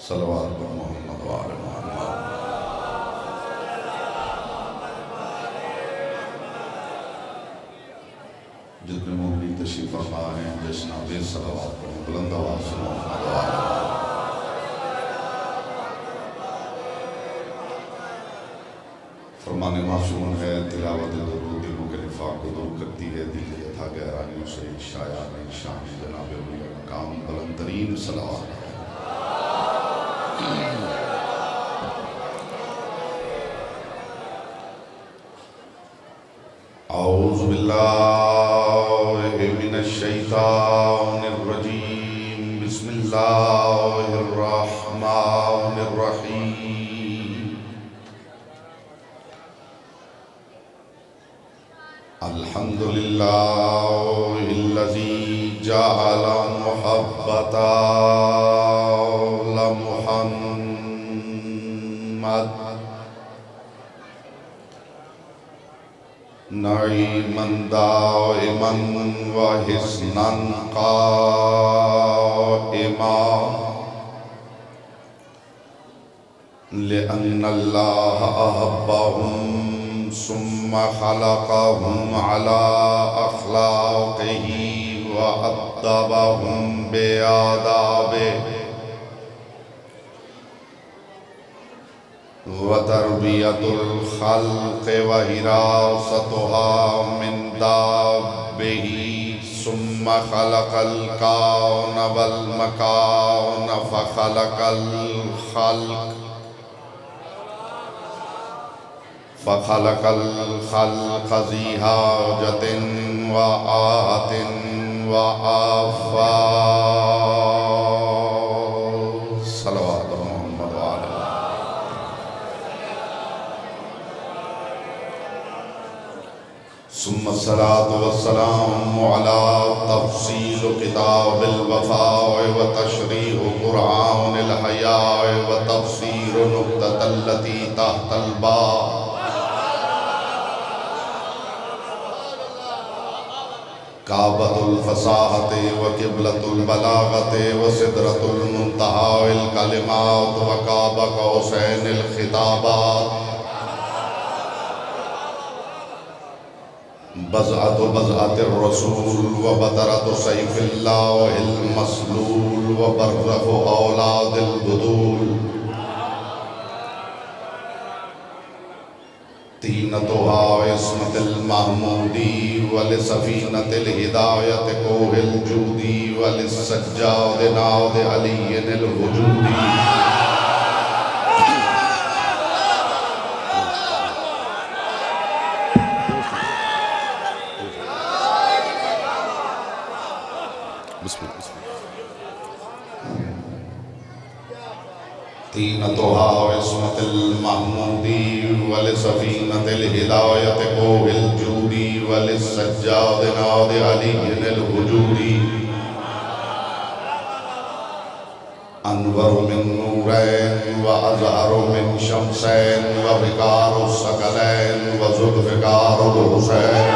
सल्लल्लाहु अलैहि मोहम्मद व आले मोहम्मद। जितने मोमिन तशरीफ़ फरमा हैं जश्न बे सलावत पढ़ें, बुलंद आवाज़ से मोहम्मद व आले मोहम्मद। फरमाने मासूम है तिलावत दरूद दिलों के निफाक को दूर करती है, दिल की यथा गहराइयों से शाया में शान जनाब औलिया मकाम बुलंद तरीन सलावत। औज़ु बिल्लाहि मिनश शैतानिर रजीम, बिस्मिल्लाहिर रहमानिर रहीम। अल्हम्दुलिल्लाहिल्लज़ी जअला मुहब्बता ला मुहम्मद नईमन दाइमन व हिस्नन काइमा लिअन्नल्लाह अहब्बहुम सुम्मा खलक़हुम अला अख़लाक़िही व अद्दबहुम बिआदाबिही व तरबियतुल खल्क़ व हिरासतुहा मिन दाब्बिही सुम्मा खलक़ल कौन वल मकान फ़खलक़ल खल्क़ फ़खलक़ल खल्क़ ज़ी हाजतिन व आतिन व आफ़ात। सल्लल्लाहु अलैहि मोहम्मद व आले सुम्मा सलातु वस्सलामु अला तफ़सील किताबिल वफ़ा व तशरीह क़ुरआनिल हया व तफ़सीर नुक़्ततल्लती तहतल बाब काबतुल फ़साहते व क़िबलतुल बलागते व सिदरतुल मुंतहा इल कलिमात व काब कौसैनिल खिताबात बज़अतु बज़अतिर रसूल व बतरतु सैफ़िल्लाहिल मस्लूल व बर्रफ़ु औलादिल बुतूल तीनतुहा इस्मतिल महमूदी वल सफ़ीनतिल हिदायत कोहिल जूदी वल सज्जाद नाद अलीनिल वजूदी। तीनतुहा इस्मतिल महमूदी वल सफ़ीनतिल हिदायत कोहिल जूदी वल सज्जाद नाद अलीनिल वजूदी। अनवर मिन नूरैन व अज़हर मिन शम्सैन व विकारु सकलैन व ज़ुल्फ़िकारु हुसैन।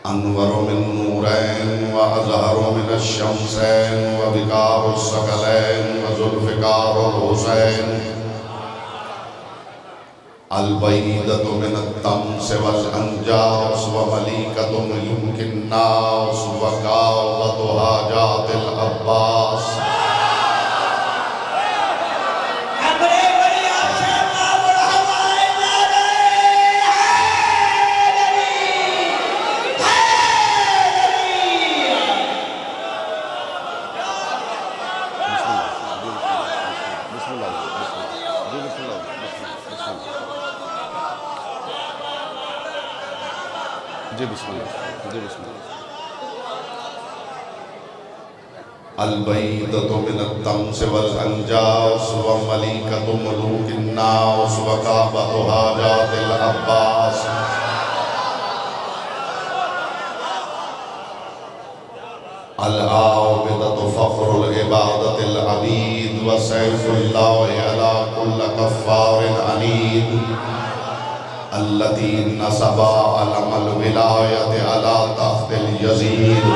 अनवर मिन नूरैन व अज़हर मिन शम्सैन व विकारु सकलैन व ज़ुल्फ़िकारु हुसैन। अल बईदतु मिन तम्स वल अंजास व मलीकतु मुल्किन नास व कावतु हाजातिल अब्बास। जी बिस्मिल्लाह, जी बिस्मिल्लाह। अल बईदतु मिन तम्स वल अंजास व मलीकतु मुलूकिन नास व काबतु हाजातिल अब्बास। अल-आबिदतु फ़ख्रुल इबादतिल अबीद व सैफुल्लाहि अला कुल्लि कफ़्फ़ारिन अनीद अल्लती नसबा अलमल विलायत अला तख्तिल यज़ीद।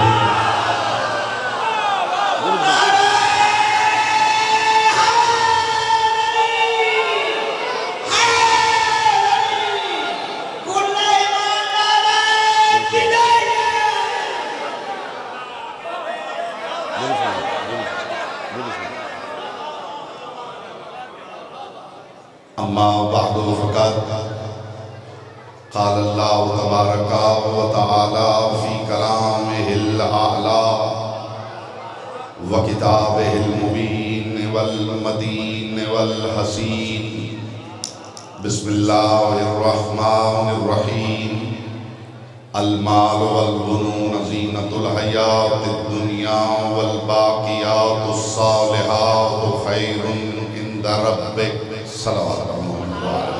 अम्मा बअदु फ़क़द क़ाल अल्लाहु तबारक व तआला फ़ी कलामिहिल आला व किताबिहिल मुबीन वल मदीन वल हसीन। बिस्मिल्लाहिर रहमानिर रहीम। अल माल वल बुनून ज़ीनतुल हयातिद दुनिया वल बाक़ियातुस सालिहातु खैरुन इंदा रब्बिक। सल्लल्लाहु अलैहि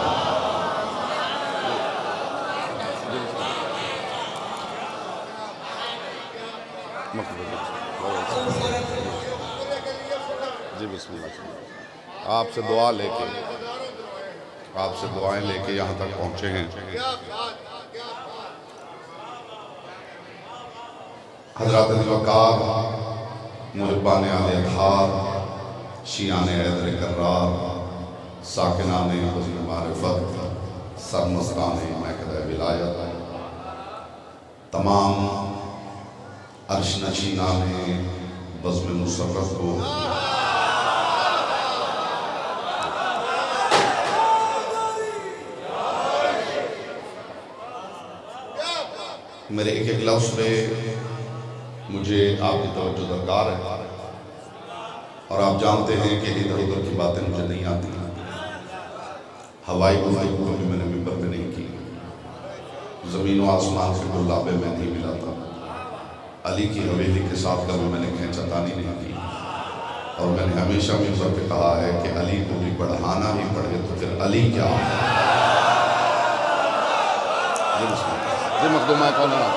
जी बिस्मिल्लाह। आपसे दुआ लेके, आपसे दुआएं लेके यहाँ तक पहुँचे हैं। हज़रात वक़ार मुहिब्बान आले अतहार शियान हैदर कर्रार साकिनाने हुस्न मारिफत सरमस्ताने महकद विलायत तमाम अर्श नशीनाने बज़्म मुशर्रफ को मेरे एक एक लफ्ज़ पे मुझे आपकी तवज्जो दरकार है और आप जानते हैं कि इधर उधर की बातें मुझे नहीं आती। हवाई गुफ्तगू कभी मैंने मिंबर पे नहीं की, ज़मीन व आसमान से गुलाबे में नहीं मिला था, अली की हवेली के साथ कभी मैंने खींचातानी नहीं की और मैंने हमेशा मिंबर पे कहा है कि अली को भी बढ़ाना ही पड़े तो फिर अली क्या है। मखदूमा कौन है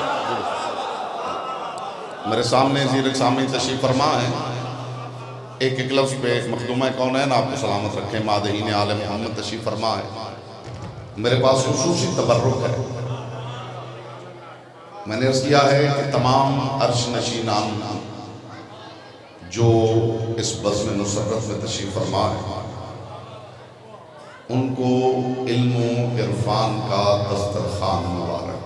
मेरे सामने ज़ीर सामने तशरीफ़ फरमा है। एक एक लफ्ज़ पे मखदूमा कौन है ना आपको सलामत रखे मादहीन आले मोहम्मद तशरीफ़ फरमा है। मेरे पास खुसूसी तबर्रुक है। मैंने अर्ज़ किया है कि तमाम अर्श नशीनान जो इस बज़्म नुसरत में तशरीफ़ फरमा है उनको इल्म इरफान का दस्तरखान मुबारक।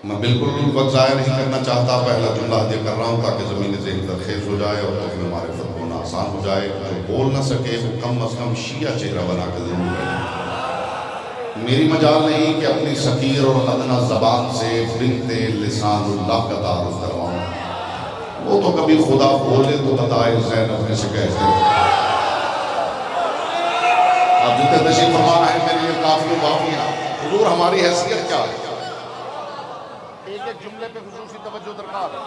मैं बिल्कुल वक्त ज़ाया नहीं करना चाहता। पहला जुमला हदिया कर रहा हूँ ताकि ज़मीन ज़हन तरखेज़ हो जाए और अपने मारिफत होना आसान हो जाए। जो बोल ना सके वो कम अज़ कम शिया चेहरा बना कर ज़रूर रहे। मेरी मजाल नहीं कि अपनी सकीर और अदना ज़बान से बिनते लिसानुल्लाह का तारुफ़ करवाऊँ। वो तो कभी खुदा बोले तो बताए ज़ैनब कैसे कहते हैं। अब जितने तशरीफ़ फरमा है मेरे लिए काफ़ी बाक़ियाँ। हुज़ूर हमारी हैसियत क्या है, एक एक जुमले पे खुसूसी तवज्जो दरकार है।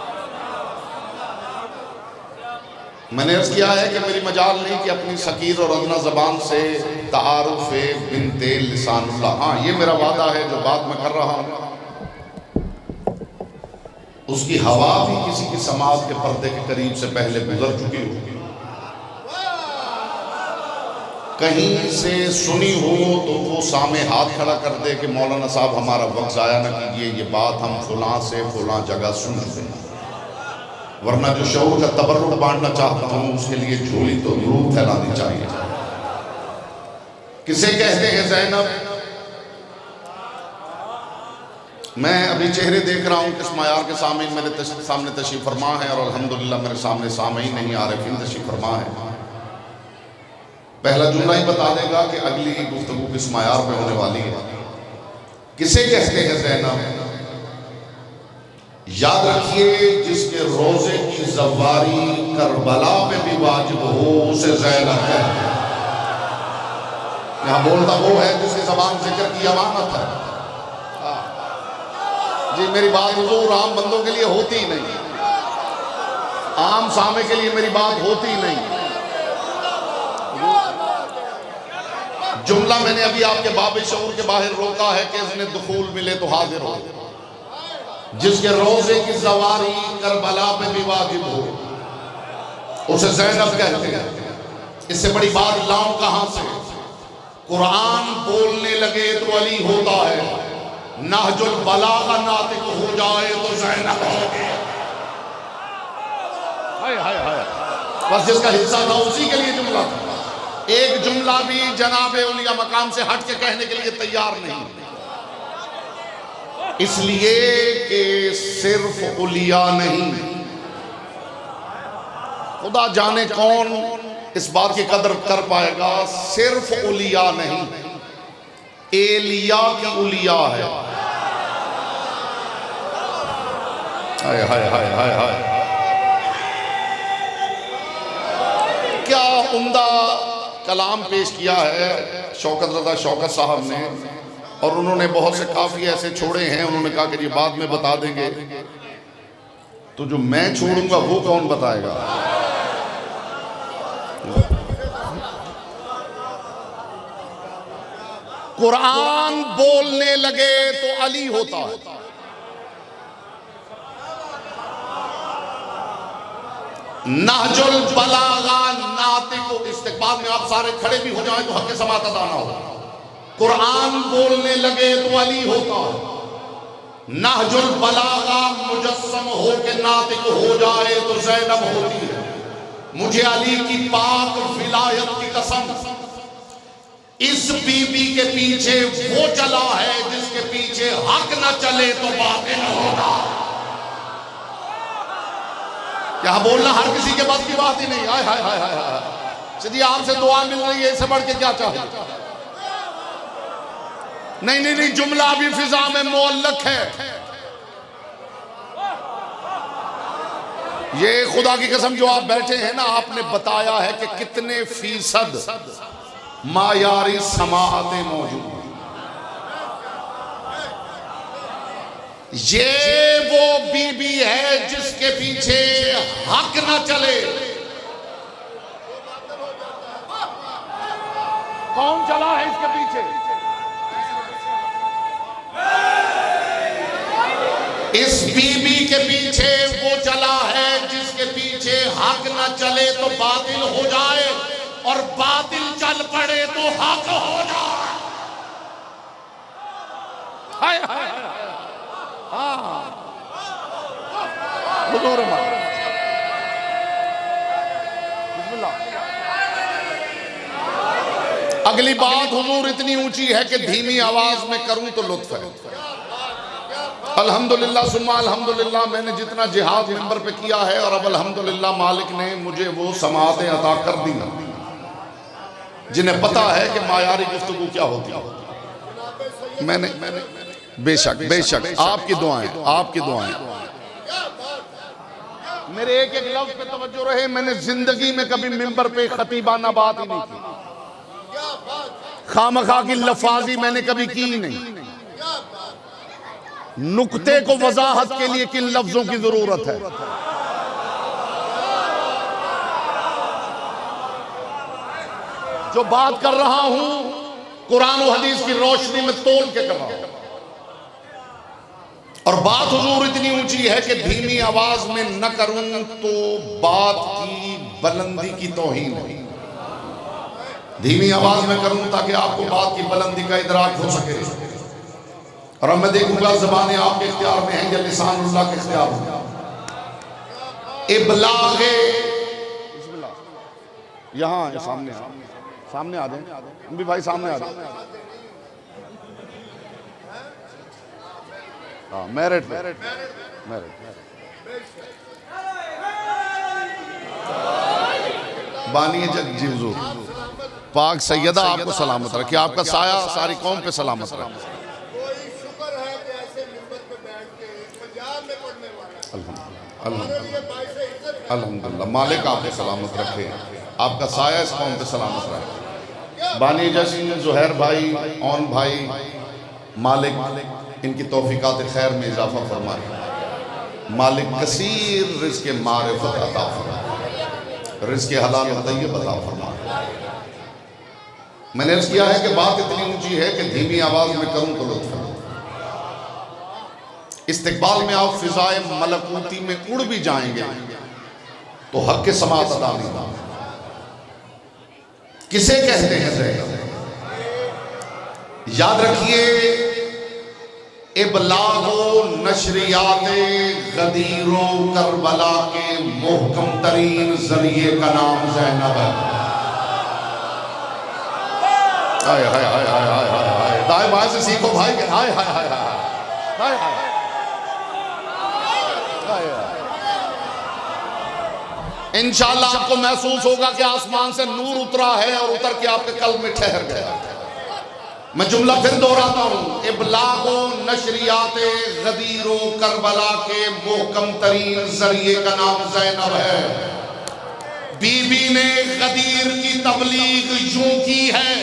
मैंने अर्ज़ किया है कि मेरी मजाल नहीं कि अपनी सकीर और अदना ज़बान से तारुफ़ बिनते लिसानुल्लाह। हाँ, ये मेरा वादा है जो बात मैं कर रहा हूँ उसकी हवा भी किसी की समाज के पर्दे के करीब से पहले गुजर चुकी हो, कहीं से सुनी हो तो वो सामने हाथ खड़ा कर दे कि मौलाना साहब हमारा वक्त ज़ाया न कीजिए, ये बात हम फलां से फलां जगह सुन चुके हैं। वरना जो शऊर का तबर्रुक बांटना चाहता हूँ उसके लिए झोली तो जरूर फैलानी चाहिए। किसे कहते हैं ज़ैनब? मैं अभी चेहरे देख रहा हूँ किस मायार के सामने मेरे सामने तशरीफ़ फरमा है और अल्हम्दुलिल्लाह मेरे सामने सामईन नहीं आरिफीन तशरीफ़ फरमा है। पहला जुमला ही बता देगा कि अगली गुफ्तगू किस मायार पे होने वाली है। किसे कहते हैं ज़ैनब? याद रखिए जिसके रोजे की ज़वारी करबला में भी वाजिब हो उसे ज़ैनब कहते हैं। यहाँ बोलता वो है जिसकी ज़बान जिक्र की अमानत है। जी मेरी बात हुज़ूर आम बंदों के लिए होती ही नहीं, आम सामे के लिए मेरी बात होती ही नहीं। जुमला मैंने अभी आपके बाब शऊर के बाहर रोका है कि इसने दुखूल मिले तो हाजिर हो, जिसके रोजे की सवारी करबला पे भी वाजिब हो, उसे ज़ैनब कहते हैं। इससे बड़ी बात लाऊं कहां से? कुरान बोलने लगे तो अली होता है, नहजुल बलागा नातिक हो जाए तो ज़ैनब हो गया। हाय हाय हाय, बस जिसका हिस्सा था उसी के लिए जुमला था। एक जुमला भी जनाबे उलिया मकाम से हट के कहने के लिए तैयार नहीं, इसलिए कि सिर्फ उलिया नहीं, खुदा जाने कौन इस बात की कदर कर पाएगा। सिर्फ उलिया नहीं, एलिया की उलिया है। हाय हाय हाय हाय हाय, क्या उम्दा कलाम पेश किया है शौकत रज़ा शौकत साहब ने, और उन्होंने बहुत से काफ़ी ऐसे छोड़े हैं। उन्होंने कहा कि ये बाद में बता देंगे, तो जो मैं छोड़ूंगा वो कौन बताएगा? कुरान बोलने लगे तो अली होता है, नहजुल बलागा नातिक। इस्तिक़बाल में आप सारे खड़े भी हो जाए तो हक़ समात अदा ना हो। कुरान बोलने लगे तो अली होता है, नहजुल बलागा मुजस्सम हो के नातिक हो जाए तो ज़ैनब होती है। मुझे अली की पाक विलायत की कसम, इस बीबी के पीछे वो चला है जिसके पीछे हक न चले तो बातिल होगा। क्या बोलना हर किसी के बस की बात ही नहीं। हाय हाय हाय हाय हाय, सीधी आपसे दुआ मिल रही है, इससे बढ़ के क्या चाहिए? नहीं नहीं नहीं, जुमला भी फिजा में मुअल्लक है। ये खुदा की कसम जो आप बैठे हैं ना, आपने बताया है कि कितने फीसद मायारी समाअतें मौजूद। ये वो बीबी है जिसके पीछे हक न चले। कौन चला है इसके पीछे? इस बीबी के पीछे वो चला है जिसके पीछे हक न चले तो बातिल हो जाए, और बातिल चल पड़े तो हक हो जाए। हाय हाय हाय, हुजूर अगली बात हुजूर इतनी ऊंची है कि धीमी आवाज में करूं तो लुत्फ है। अल्हम्दुलिल्लाह सुम्मा अल्हम्दुलिल्लाह, मैंने जितना जिहाद मिंबर पे किया है, और अब अल्हम्दुलिल्लाह मालिक ने मुझे वो समाअतें अता कर दी जिन्हें पता है कि मायारी गुफ्तगू क्या होती है। मैंने बेशक बेशक आपकी दुआएं, आपकी दुआएं। मेरे एक एक लफ्ज पे तवज्जो रहे, मैंने जिंदगी में कभी मिंबर पे खतीबाना बात ही नहीं की, खामखा की लफाजी मैंने कभी की ही नहीं। नुक्ते को वजाहत के लिए किन लफ्जों की जरूरत है? जो बात कर रहा हूं कुरान और हदीस की रोशनी में तोल के कर रहा हूं, और बात हुजूर इतनी ऊंची है कि धीमी आवाज में न करूं तो बात की बुलंदी की तौहीन है। धीमी आवाज में करूं ताकि आपको बात की बुलंदी का इदराक हो सके, और अब मैं देखूंगा ज़बान आपके इख्तियार में है या लिसानुल्लाह के इख्तियार में। इबलाग यहाँ सामने सामने आ जाए भी भाई, सामने आ जाए। हाँ, मेरिट मेरिट मेरिट। बानी जग जी हुजूर पाक सैयदा आपको सलामत रखे, आपका साया सारी कौम पे सलामत रखे। अल्हम्दुलिल्लाह मालिक आपको सलामत रखे, आपका साया इस कौम पे सलामत रखे। बानी जश्न ज़ुहैर भाई, औन भाई, मालिक इनकी तौफीकात खैर में इजाफा फरमाए। मालिक कसीर रिज़्क़ मारिफत अता फरमाए, रिज़्क़ हलाल व तय्यब अता फरमाए। मैंने अर्ज किया है कि बात इतनी ऊंची है कि धीमी आवाज में करूं तो लुत्फ है। इस्तिकबाल में आप फिजाए मलकूती में उड़ भी जाएंगे तो हक के समात अदा नहीं होगा। किसे कहते हैं ज़ैनब? याद रखिए, इबलागो नशरियाते गदीरो करबला के मोहकम तरीन जरिए का नाम ज़ैनब है। हाय हाय हाय हाय हाय हाय हाय, दाएं बाएं से सीखो भाई। हाय हाय हाय हाय हाय हाय। इंशाअल्लाह आपको महसूस होगा कि आसमान से नूर उतरा है और उतर के आपके कल्ब में ठहर गया। मैं जुमला फिर दोहराता हूं, इबलागो नशरियाते गदीरो करबला के मोहकम तरीन जरिए का नाम ज़ैनब है। बीबी ने गदीर की तबलीग यूं की है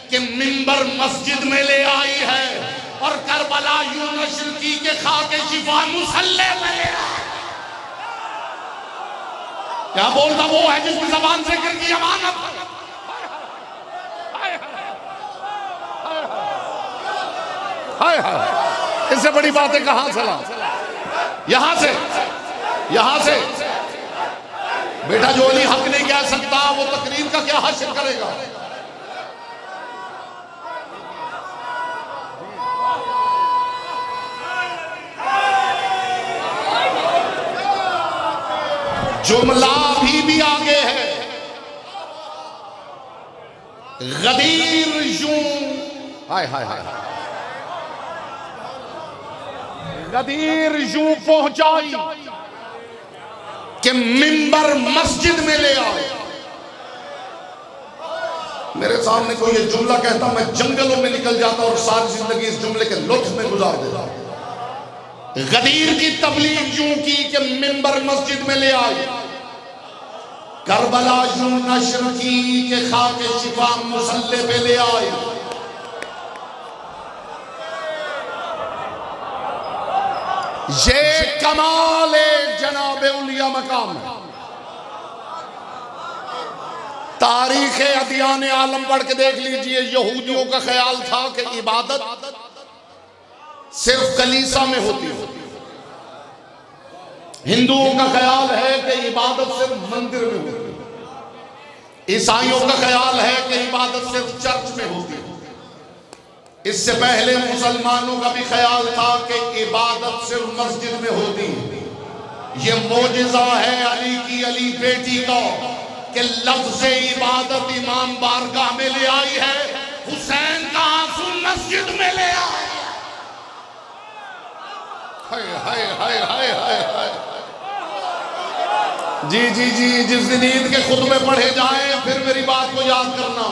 कि मिंबर मस्जिद में ले आई है और करबला यूं नशर की के खाके शिफा मुसल्ले में ले आई। क्या बोलता वो है जिसकी ज़बान जिक्र की अमानत है। हाय हाय, इससे बड़ी बातें कहां से ला? यहां से बेटा जो अली हक नहीं कह सकता वो तकरीर का क्या हासिल करेगा? जुमला भी आगे है। गदीर यूं, हाय हाय हाय, गदीर यूं पहुंचाई कि मिंबर मस्जिद में ले आए। मेरे सामने कोई ये जुमला कहता, मैं जंगलों में निकल जाता और सारी जिंदगी इस जुमले के लुत्फ में गुजार देता। गदीर की तबलीग यूं की कि मिंबर मस्जिद में ले आई। करबला यूं नशर की कि खाके शिफा मुसल्ले पे ले आई। ये कमाल जनाबे उलिया मकाम है। तारीख अदियान आलम पढ़ के देख लीजिए। यहूदियों का ख्याल था कि इबादत सिर्फ कलीसा में होती है। हिंदुओं का ख्याल है कि इबादत सिर्फ मंदिर में होती है। ईसाइयों का ख्याल है कि इबादत सिर्फ चर्च में होती है। इससे पहले मुसलमानों का भी ख्याल था कि इबादत सिर्फ मस्जिद में होती है। ये मोजिज़ा है अली की, अली बेटी का, कि लफ्ज़ इबादत इमाम बारगाह में ले आई है, हुसैन का आंसू मस्जिद में ले आए। हाय हाय हाय हाय हाय हाय। जी जी जी, जिस दिन ईद के खुतबे पढ़े जाएं फिर मेरी बात को याद करना।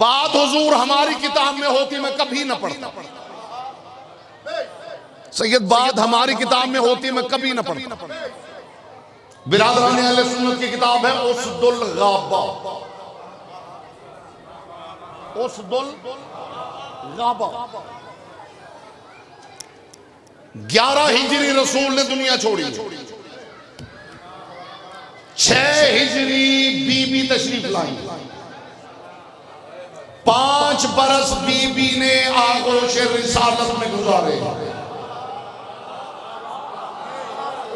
बात हुजूर हमारी किताब में होती मैं कभी न पढ़ता। सैयद, बात हमारी किताब में होती मैं कभी न पढ़ता। बिरादरान अहले सुन्नत की किताब है उसदुल गाबा। उसदुल गाबा 11 हिजरी रसूल ने दुनिया छोड़ी, 6 हिजरी बीबी तशरीफ लाई। 5 बरस बीबी ने आगोश रिसालत में गुजारे।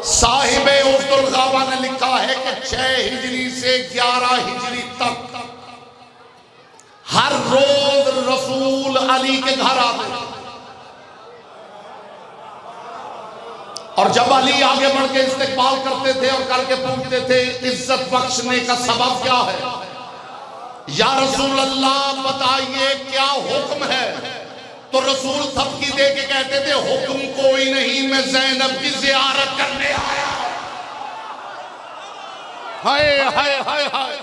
साहिबे उसदुल गाबा ने लिखा है कि 6 हिजरी से 11 हिजरी तक हर रोज रसूल अली के घर आते और जब अली आगे बढ़ के इस्तेकबाल करते थे और करके पूछते थे इज्जत बख्शने का सबब क्या है, या रसूल अल्लाह बताइए क्या हुक्म है, तो रसूल थपकी दे के कहते थे हुक्म कोई नहीं, मैं ज़ैनब की ज़ियारत करने आया। हाय हाय हाय हाय,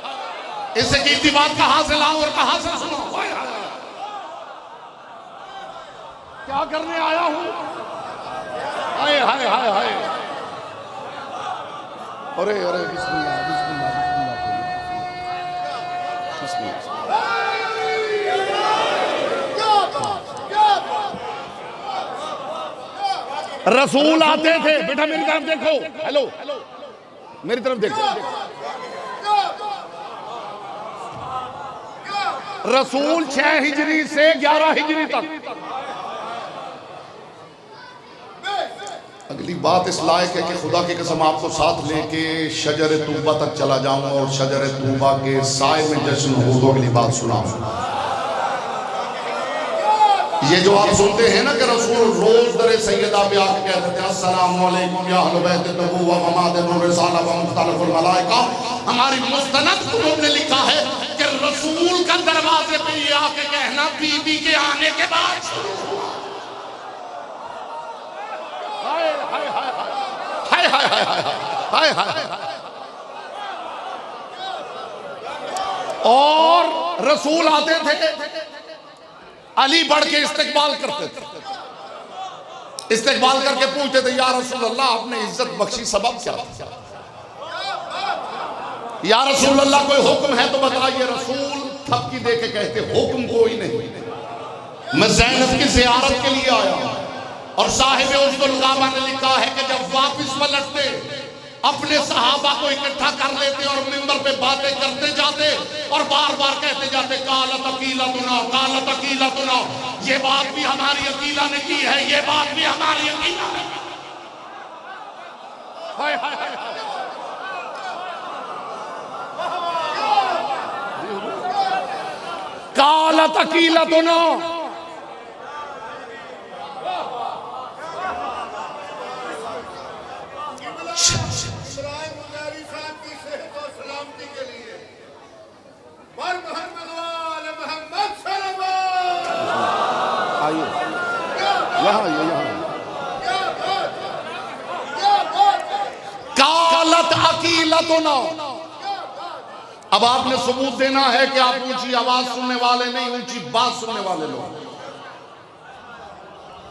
इससे कीमती बात कहां से लाऊं और कहां से सुनाऊं? क्या करने आया हूं? हाय हाय हाय हाय। अरे अरे बिस्मिल्लाह बिस्मिल्लाह बिस्मिल्लाह बिस्मिल्लाह। रसूल आते थे, बेटा मेरी तरफ देखो, हेलो, मेरी तरफ देखो। रसूल 6 हिजरी से 11 हिजरी तक। अगली बात इस लायक है कि खुदा की कसम आपको साथ लेके शजर तूबा तक चला जाऊं और शजर तूबा के साए में जश्न हो। तो अगली बात सुनाऊं। ये जो आप सुनते हैं ना कि रसूल रोज दरे सैयदा पे आके कहते थे अस्सलामु अलैकुम या अहले बैत नबुव्वा व मादन रिसाला व मुख्तलिफुल मलाइका। हमारी मुस्तनद कुतुब ने लिखा है कि रसूल का दरवाजे पे ये आके कहना बीबी के आने के बाद। हाय हाय हाय हाय हाय हाय हाय हाय। और रसूल आते थे, अली बढ़ के इस्तेकबाल करते थे। इस्तेकबाल करके पूछते थे या रसूल अल्लाह आपने इज्जत बख्शी सबब क्या? या रसूल अल्लाह कोई हुक्म है तो बताइए। रसूल थपकी दे के कहते हुक्म कोई नहीं, मैं ज़ैनब की ज़ियारत के लिए आया। और साहिब उज़्दुल गाबा ने लिखा है कि जब वापस पलटते अपने सहाबा को इकट्ठा कर लेते और मिंबर पे बातें करते जाते और बार बार कहते जाते कालत अकीला तुना, कालत अकीला तुना। ये बात भी हमारी अकीला ने की है, ये बात भी हमारी अकीला ने। हाय हाय हाय कालत अकीला तुना। कालत अकीलतुना। अब आपने सबूत देना है कि आप ऊंची आवाज सुनने वाले नहीं, ऊंची बात सुनने वाले लोग।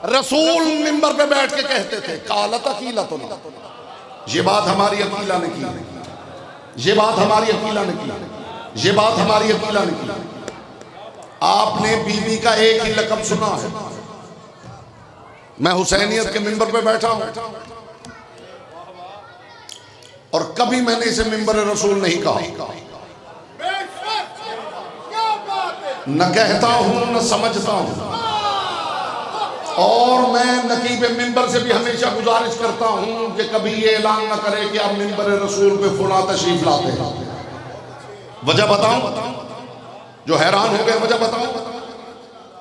रसूल मिंबर पे बैठ के कहते थे कालत अकीलतुना। ये बात हमारी अकीला ने की, ये बात हमारी अकीला ने की, ये बात हमारी अकीला ने की। आपने बीवी का एक ही लक़ब सुना है। मैं हुसैनियत के मिंबर पे बैठा हूं और कभी मैंने इसे मिंबर रसूल नहीं कहा, न कहता हूं न समझता हूं। और मैं नकीब मिंबर से भी हमेशा गुजारिश करता हूं कि कभी ये ऐलान न करे कि आप मिंबर रसूल पे फुला तशरीफ लाते हैं। वजह बताऊं, जो हैरान हो गए वजह बताऊं।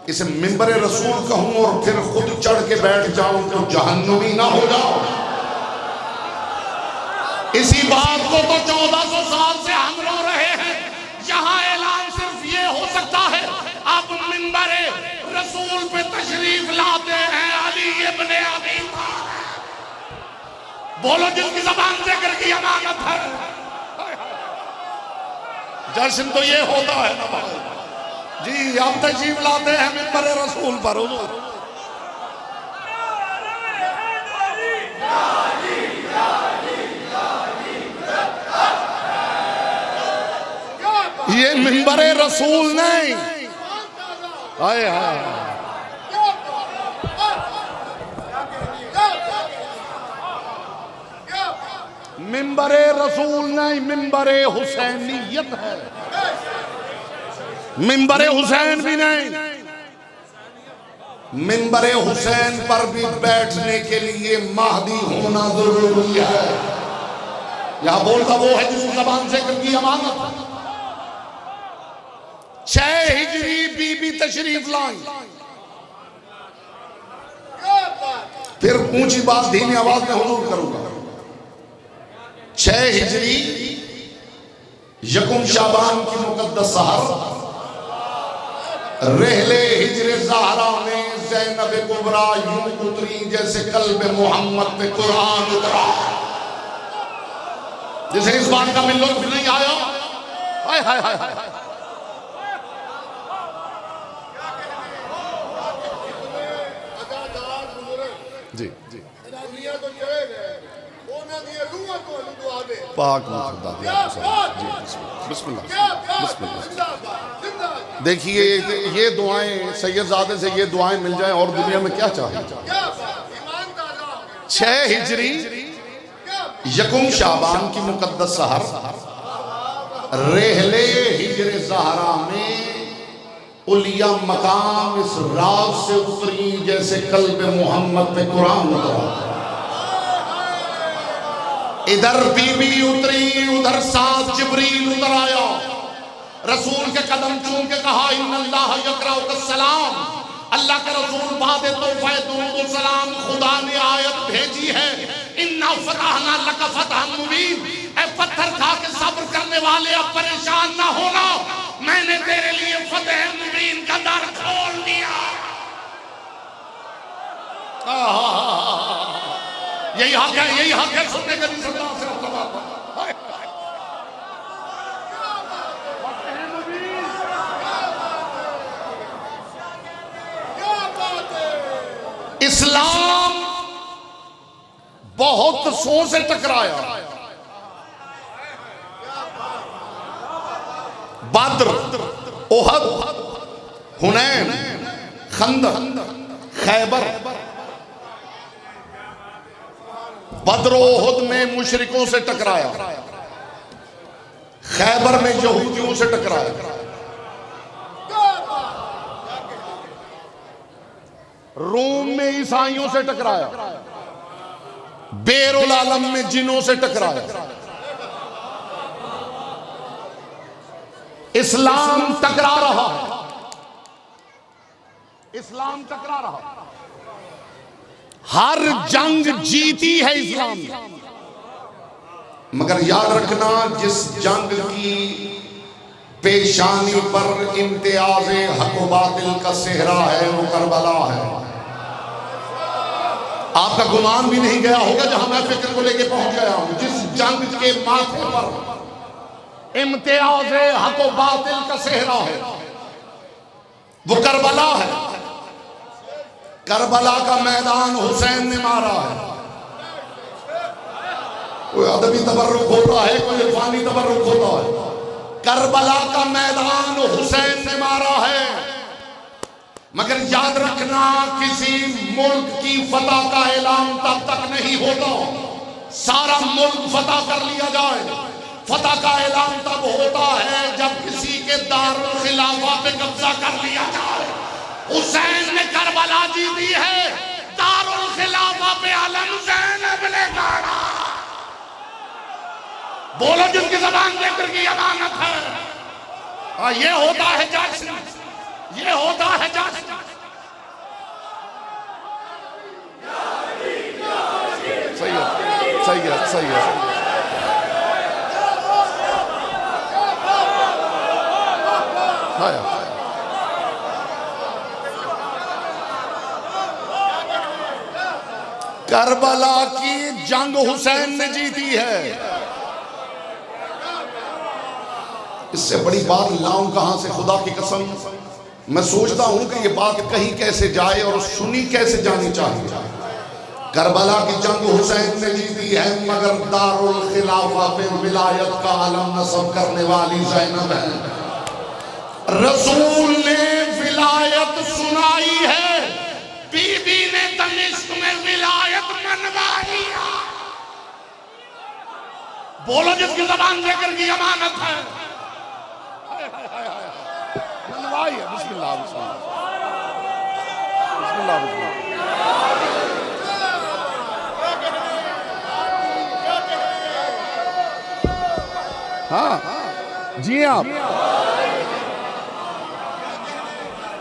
इसे मिंबर रसूल कहूं और फिर खुद चढ़ के बैठ जाऊं तो जहन्नुमी ना हो जाओ। इसी बात को तो 1400 साल से हम रो रहे हैं। यहां ऐलान सिर्फ ये हो सकता है आप मिंबर रसूल पे तशरीफ लाते हैं अली इब्ने अबी तालिब। बोलो जिसकी ज़बान जिक्र की अमानत है। जश्न तो ये होता है ना भाई जी, हम तशरीफ लाते हैं मिंबर रसूल पर। ये मिंबर रसूल नहीं। हाय हाय मिंबर रसूल नहीं, मिंबर हुसैनियत है। मिंबर हुसैन भी नहीं। मिंबर हुसैन पर भी बैठने के लिए महदी होना जरूरी है। यहां बोलता वो है जिस ज़बान से की अमानत है। 6 हिजरी बीबी तशरीफ लाई। फिर ऊंची बात धीमी आवाज में हुजूर करूंगा। 6 हिजरी यकुम शाबान की मुकद्दस सहर रहले हिजरे ज़हरा में ज़ैनब कुबरा यूं उतरी जैसे कल्ब मोहम्मद पे कुरान उतरा। जिसे इस बात का मिल भी नहीं आया। हाय हाय हाय हाय। जी जी पाक देखिए ये दुआएं सैयदजादे से ये दुआएं मिल जाएं और दुनिया में क्या चाहिए। 6 हिजरी यकुम शाबान की मुकद्दस सहर रहले हिजर ज़हरा में उलिया मकाम इस रात से उतरी जैसे कल्ब मोहम्मद पे कुरान उतरा। इधर बीबी उतरी उधर साथ जिब्रील उतर आया। रसूल के कदम चूम के कहा इन्नल्लाह यक़रउका सलाम। अल्लाह के रसूल बादे तोहफा दुरूद सलाम खुदा ने आयत भेजी है इन्ना फतहना लका फतहन मुबीन। ए पत्थर खा के सब्र करने वाले अब परेशान ना होना, मैंने तेरे लिए फतह मुबीन का दर खोल दिया। यही हक है सुनने का नहीं सुनता से इस्लाम बहुत सो से टकराया। बद्र, ओहद, हुनैन, खंदक, खैबर। बद्र ओहद में मुशरिकों से टकराया, खैबर में यहूदियों से टकराया, रोम में ईसाइयों से टकराया, बेरुल आलम में जिनों से टकराया। इस्लाम टकरा रहा है, इस्लाम टकरा रहा है। हर जंग जीती है इस्लाम ने, मगर याद रखना जिस जंग की पेशानी पर इम्तियाज हक व बातिल का सेहरा है वो करबला है। आपका गुमान भी नहीं गया होगा जहां मैं फिक्र को लेके पहुंच गया हूं। जिस जंग के माथे पर इम्तियाज हक व बातिल का सेहरा है वो करबला है। करबला का मैदान हुसैन ने मारा है। कोई अदबी तबर्रुक होता है, कोई इरफानी तबर्रुक होता है। करबला का मैदान हुसैन ने मारा है। मगर याद रखना किसी मुल्क की फतह का ऐलान तब तक नहीं होता सारा मुल्क फतह कर लिया जाए। फतह का ऐलान तब होता है जब किसी के दारुल खिलाफा पे कब्जा कर लिया जाए। हुसैन ने करबला जीती है, दारुल खिलाफा पे अलम ज़ैनब ने गाड़ा। बोलो जिनकी ज़बान जिक्र की अमानत है। ये होता है जज, ये होता है जज। सही है, सही है, सही है। करबला की जंग हुसैन ने जीती है। इससे बड़ी बात लाऊं कहां से, खुदा की कसम। मैं सोचता हूं कि ये बात कहीं कैसे जाए और सुनी कैसे जानी चाहिए। करबला की जंग हुसैन ने जीती है, मगर दारुल खिलाफा पे विलायत का आलम नस्ब करने वाली ज़ैनब है। रसूल ने विलायत सुनाई है, बीबी ने दमिश्क में विलायत मनवाई है। बोलो जिसकी ज़बान जिक्र की अमानत है। मनवाई है। बिस्मिल्लाह, बिस्मिल्लाह, बिस्मिल्लाह, बिस्मिल्लाह। हाँ जी,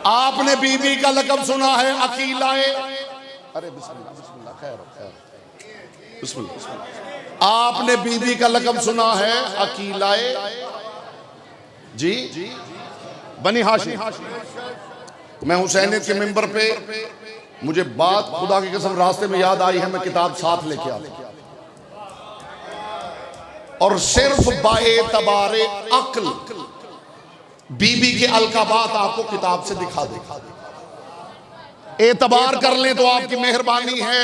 आपने बीबी का लक़ब सुना है अकीलाए। अरे बिस्मिल्लाह, बिस्मिल्लाह, खैर खैर, बिस्मिल्लाह, बिस्मिल्लाह। आपने बीबी का लक़ब सुना है अकीलाए जी बनी हाशिम। मैं हुसैनियत के मिंबर पे, मुझे बात खुदा की कसम रास्ते में याद आई है, मैं किताब साथ लेके आया और सिर्फ बाएतबारे अक्ल बीबी के अलकाबात आपको किताब से दिखा दे। एतबार कर लें तो आपकी मेहरबानी है।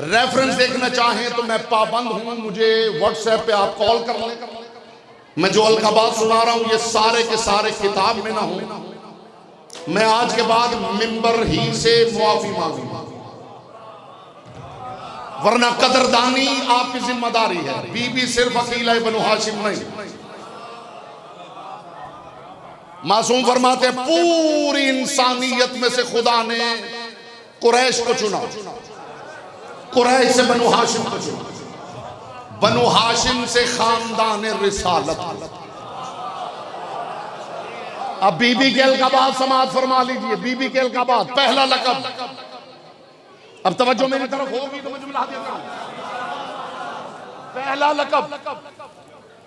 रेफरेंस देखना चाहें तो मैं पाबंद हूं, मुझे व्हाट्सएप पे आप कॉल कर लें। मैं जो अलकाबात सुना रहा हूं ये सारे के सारे किताब में ना हो। मैं आज के बाद मिंबर ही से मुआफी मांगूंगा। वरना कदरदानी आपकी जिम्मेदारी है। बीबी सिर्फ अकीला बनु हाशिम नहीं। मासूम फरमाते पूरी इंसानियत में से खुदा ने कुरैश को चुना, कुरैश से बनु हाशिम को चुना, बनु हाशिम से खानदान रिसालत। अब बीबी के अलकाबाद समाज फरमा लीजिए। बीबी के अलकाबाद पहला लक़ब, अब तवज्जो मेरी तरफ होगी तो मैं जुमला दिया करूं। पहला लक़ब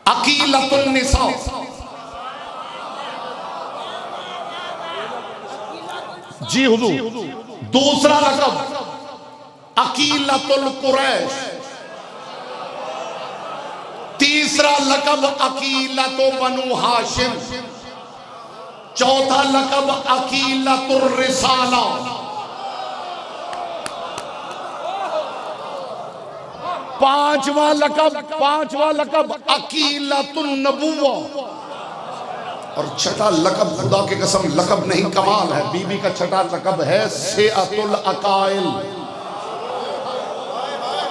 अकीलतुन निसा, जी हुजूर। दूसरा लक़ब अकीलतुल कुरैश, तीसरा लक़ब अकीलतु बनु हाशिम, चौथा लक़ब अकीलतुर रिसाला, पांचवा लक़ब अकीलतुन नबुव्वा, और छठा लक़ब खुदा की कसम लक़ब नहीं कमाल है, बीबी का छठा लक़ब है सेअतुल अकाइल।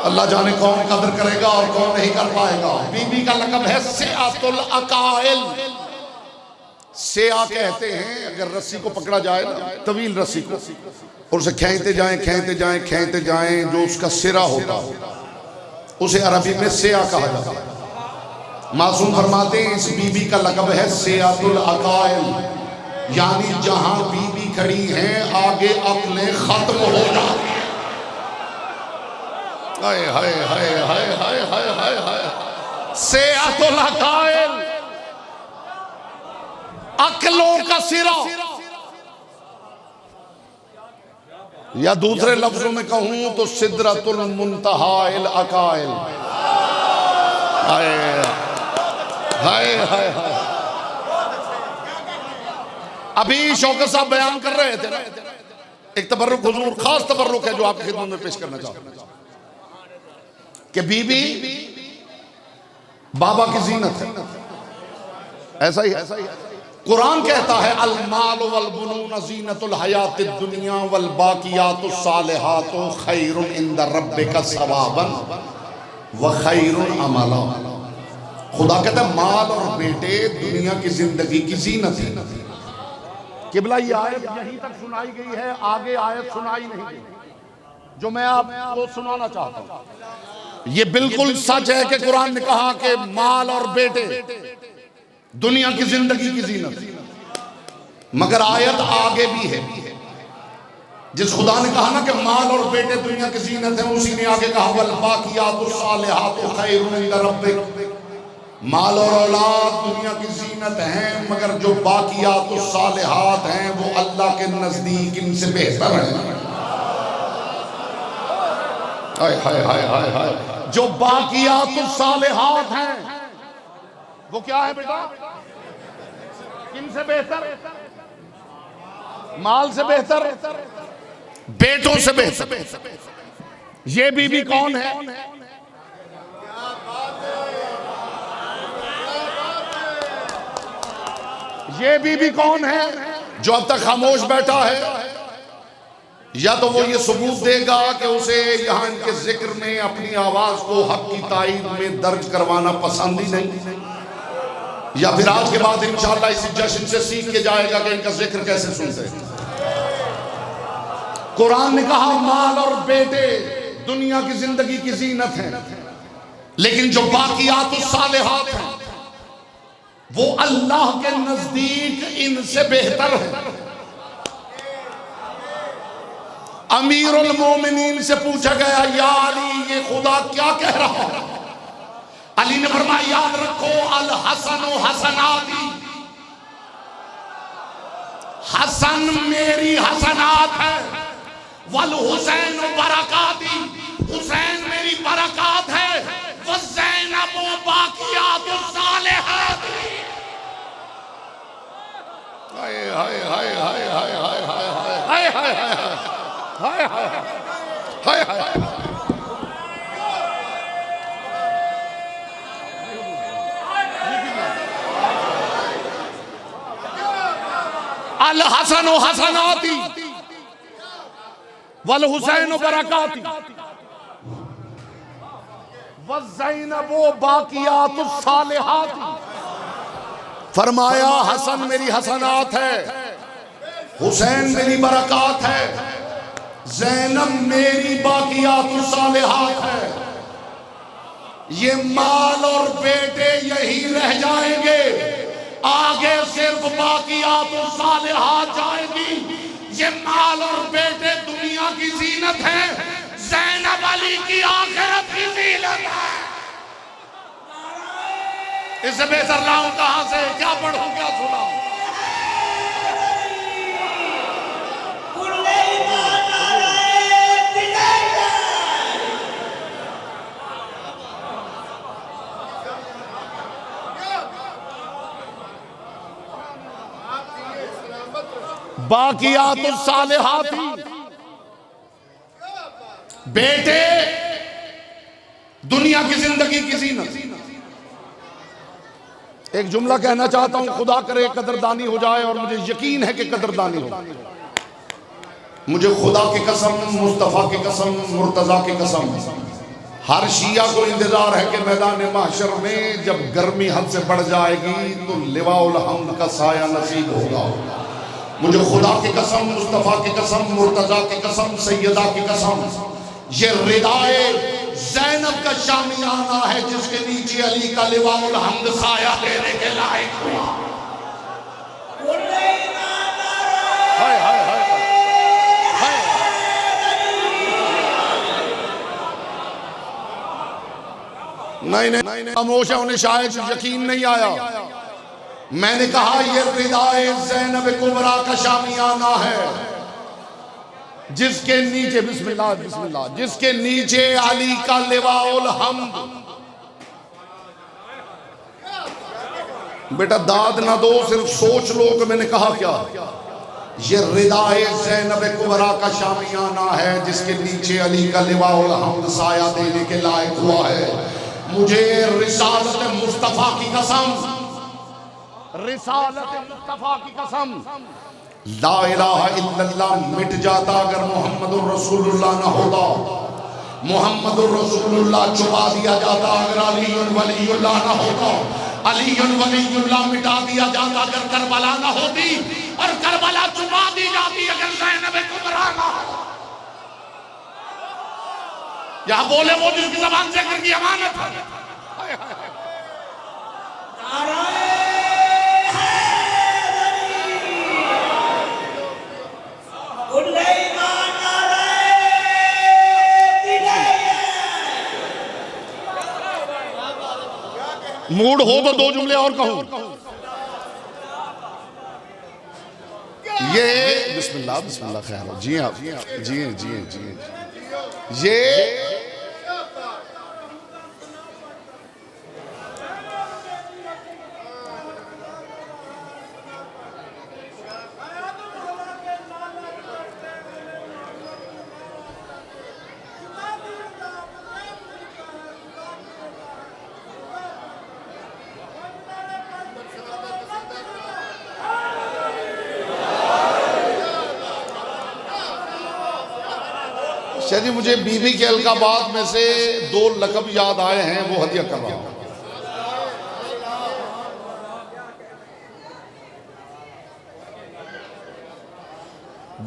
अल्लाह जाने कौन कदर करेगा और कौन नहीं कर पाएगा। बीबी का लक़ब है सेअतुल अकाइल। सेआ कहते हैं अगर रस्सी को पकड़ा जाए ना, तवील रस्सी को, और उसे खींचते जाएं जो उसका सिरा होता उसे अरबी में सेआ कहा जाता है। मासूम फरमाते हैं इस बीबी का लक़ब है सेअतुल अकाइल, यानी जहां बीबी खड़ी है आगे अक्लें खत्म हो जाती हैं। हाय हाय हाय हाय हाय हाय हाय हाय। सेअतुल अकाइल, अक्लों का सिरा, या दूसरे लफ्जों में कहूं तो सिदरतुल मुंतहाइल अकाइल। हाय हाय हाय हाय। अभी शौकत साहब बयान कर रहे थे ना, एक तबर्रुक हुजूर खास तबर्रुक है जो आपकी खिदमत में पेश करना चाहता हूं कि बीबी बाबा की जीनत है। ऐसा ही है। कुरान कहता है अल माल वल बुनून ज़ीनतुल हयातिद दुनिया वल बाकियातुस सालिहातु खैरुन इंद रब्बिका सवाबन व खैरुन अमला। खुदा कहता है माल और बेटे दुनिया की जिंदगी की जीनत है। किबला ये आयत यहीं तक सुनाई गई है, आगे आयत सुनाई नहीं गई जो मैं आपको सुनाना चाहता हूं। ये बिल्कुल सच है कि कुरान ने कहा कि माल और बेटे दुनिया की जिंदगी की जीनत, मगर आयत आगे भी है। जिस खुदा ने कहा ना कि माल और बेटे दुनिया की जीनत है, उसी ने आगे कहा वल बाकियातुस सालिहातु खैरुन इंद रब्बिक। माल और औलाद दुनिया की जीनत हैं, मगर जो बाकियातुस सालिहात हैं वो अल्लाह के नजदीक इनसे बेहतर हैं। हाय हाय हाय हाय हाय। जो बाकियातुस सालिहात हैं वो क्या है बेटा? किनसे बेहतर? माल से बेहतर, बेटों से बेहतर। ये बीबी कौन है? ये बीबी कौन है जो अब तक खामोश बैठा है? या तो वो ये सबूत देगा कि उसे यहां इनके जिक्र में अपनी आवाज को हक की ताईद में दर्ज करवाना पसंद ही नहीं, या फिर आज के बाद इंशाअल्लाह इसी जश्न से सीख के जाएगा कि इनका जिक्र कैसे सुनते हैं। कुरान ने कहा माल और बेटे दुनिया की जिंदगी की जीनत है, लेकिन जो बाकियातुस सालिहात हैं वो अल्लाह के नजदीक इनसे बेहतर है। अमीरुल मोमिनीन से पूछा गया या अली ये खुदा क्या कह रहा है? अली ने फरमाया याद रखो अल हसनो हसनाती, हसन मेरी हसनात है, वल हुसैन बरकाती, हुसैन मेरी बरकात है, वज़ैनब बाकियातुस सालिहात। हाय हाय हाय हाय हाय हाय हाय हाय हाय हाय हाय हाय। अल हसन हसनाती वल हुसैन बरकाती। वज़ैनबो बाकियातुस सालिहात, फरमाया हसन मेरी हसनात है, हुसैन मेरी बरक़ात है, ज़ैनब मेरी बाकियातुस सालिहात है। ये माल और बेटे यही रह जाएंगे, आगे सिर्फ बाकियातुस सालिहात जाएंगी। ये माल और बेटे दुनिया की जीनत है, ज़ैनब अली की आखिरत की जीनत है। इससे बेहतर लाऊं कहां से? क्या पढ़ूं, क्या सुनाऊं? बाकियातुस सालिहात, बेटे दुनिया की जिंदगी की जीनत। एक जुमला कहना चाहता हूं, खुदा करे कदरदानी हो जाए, और मुझे यकीन है कि कदरदानी हो। मुझे खुदा की कसम, मुस्तफा की कसम, मुर्तजा की कसम, हर शिया को इंतजार है कि मैदान महशर में जब गर्मी हद से बढ़ जाएगी तो लिवाउल हम्द का साया नसीब होगा। मुझे खुदा की कसम, मुस्तफा की कसम, मुर्तजा की कसम, सैयदा की कसम, ये रिदाए ज़ैनब का शामियाना है जिसके नीचे अली का लिवाउल हम्द साया देने के लायक हुआ। हाय हाय हाय हाय। नहीं नहीं नहीं, खामोश है, उन्हें शायद यकीन नहीं आया। मैंने कहा ये रिदाए ज़ैनब कुबरा का शामियाना है जिसके नीचे, बिस्मिल्लाह बिस्मिल्लाह, जिसके नीचे अली का लिवाउल हम्द। बेटा दाद ना दो, सिर्फ सोच लो कि मैंने कहा क्या। ये रिदाए ज़ैनब कुबरा का शामियाना है जिसके नीचे अली का लिवाउल हम्द साया देने के लायक हुआ है। मुझे रिसालत मुस्तफा की कसम, रिसालत मुस्तफा की कसम, ला इलाहा इल्लल्लाह मिट जाता अगर मोहम्मदुर रसूलुल्लाह ना होता। मोहम्मदुर रसूलुल्लाह छुपा दिया जाता अगर अलीयुल वलीयुल्लाह ना होता। अलीयुल वलीयुल्लाह मिटा दिया जाता अगर करबला ना होती, और करबला छुपा दी जाती अगर ज़ैनब कुबरा ना होता। यहां बोले वो जिसकी ज़बान से जिक्र की अमानत है। मूड हो तो दो जुमले और कहूं। ये बिस्मिल्लाह बिस्मिल्लाह, खैर हो जी, आप जिए जिए जिए। ये शायद जी मुझे बीबी के अलकाबात में से दो लकब याद आए हैं, वो हदिया कर रहा हूं।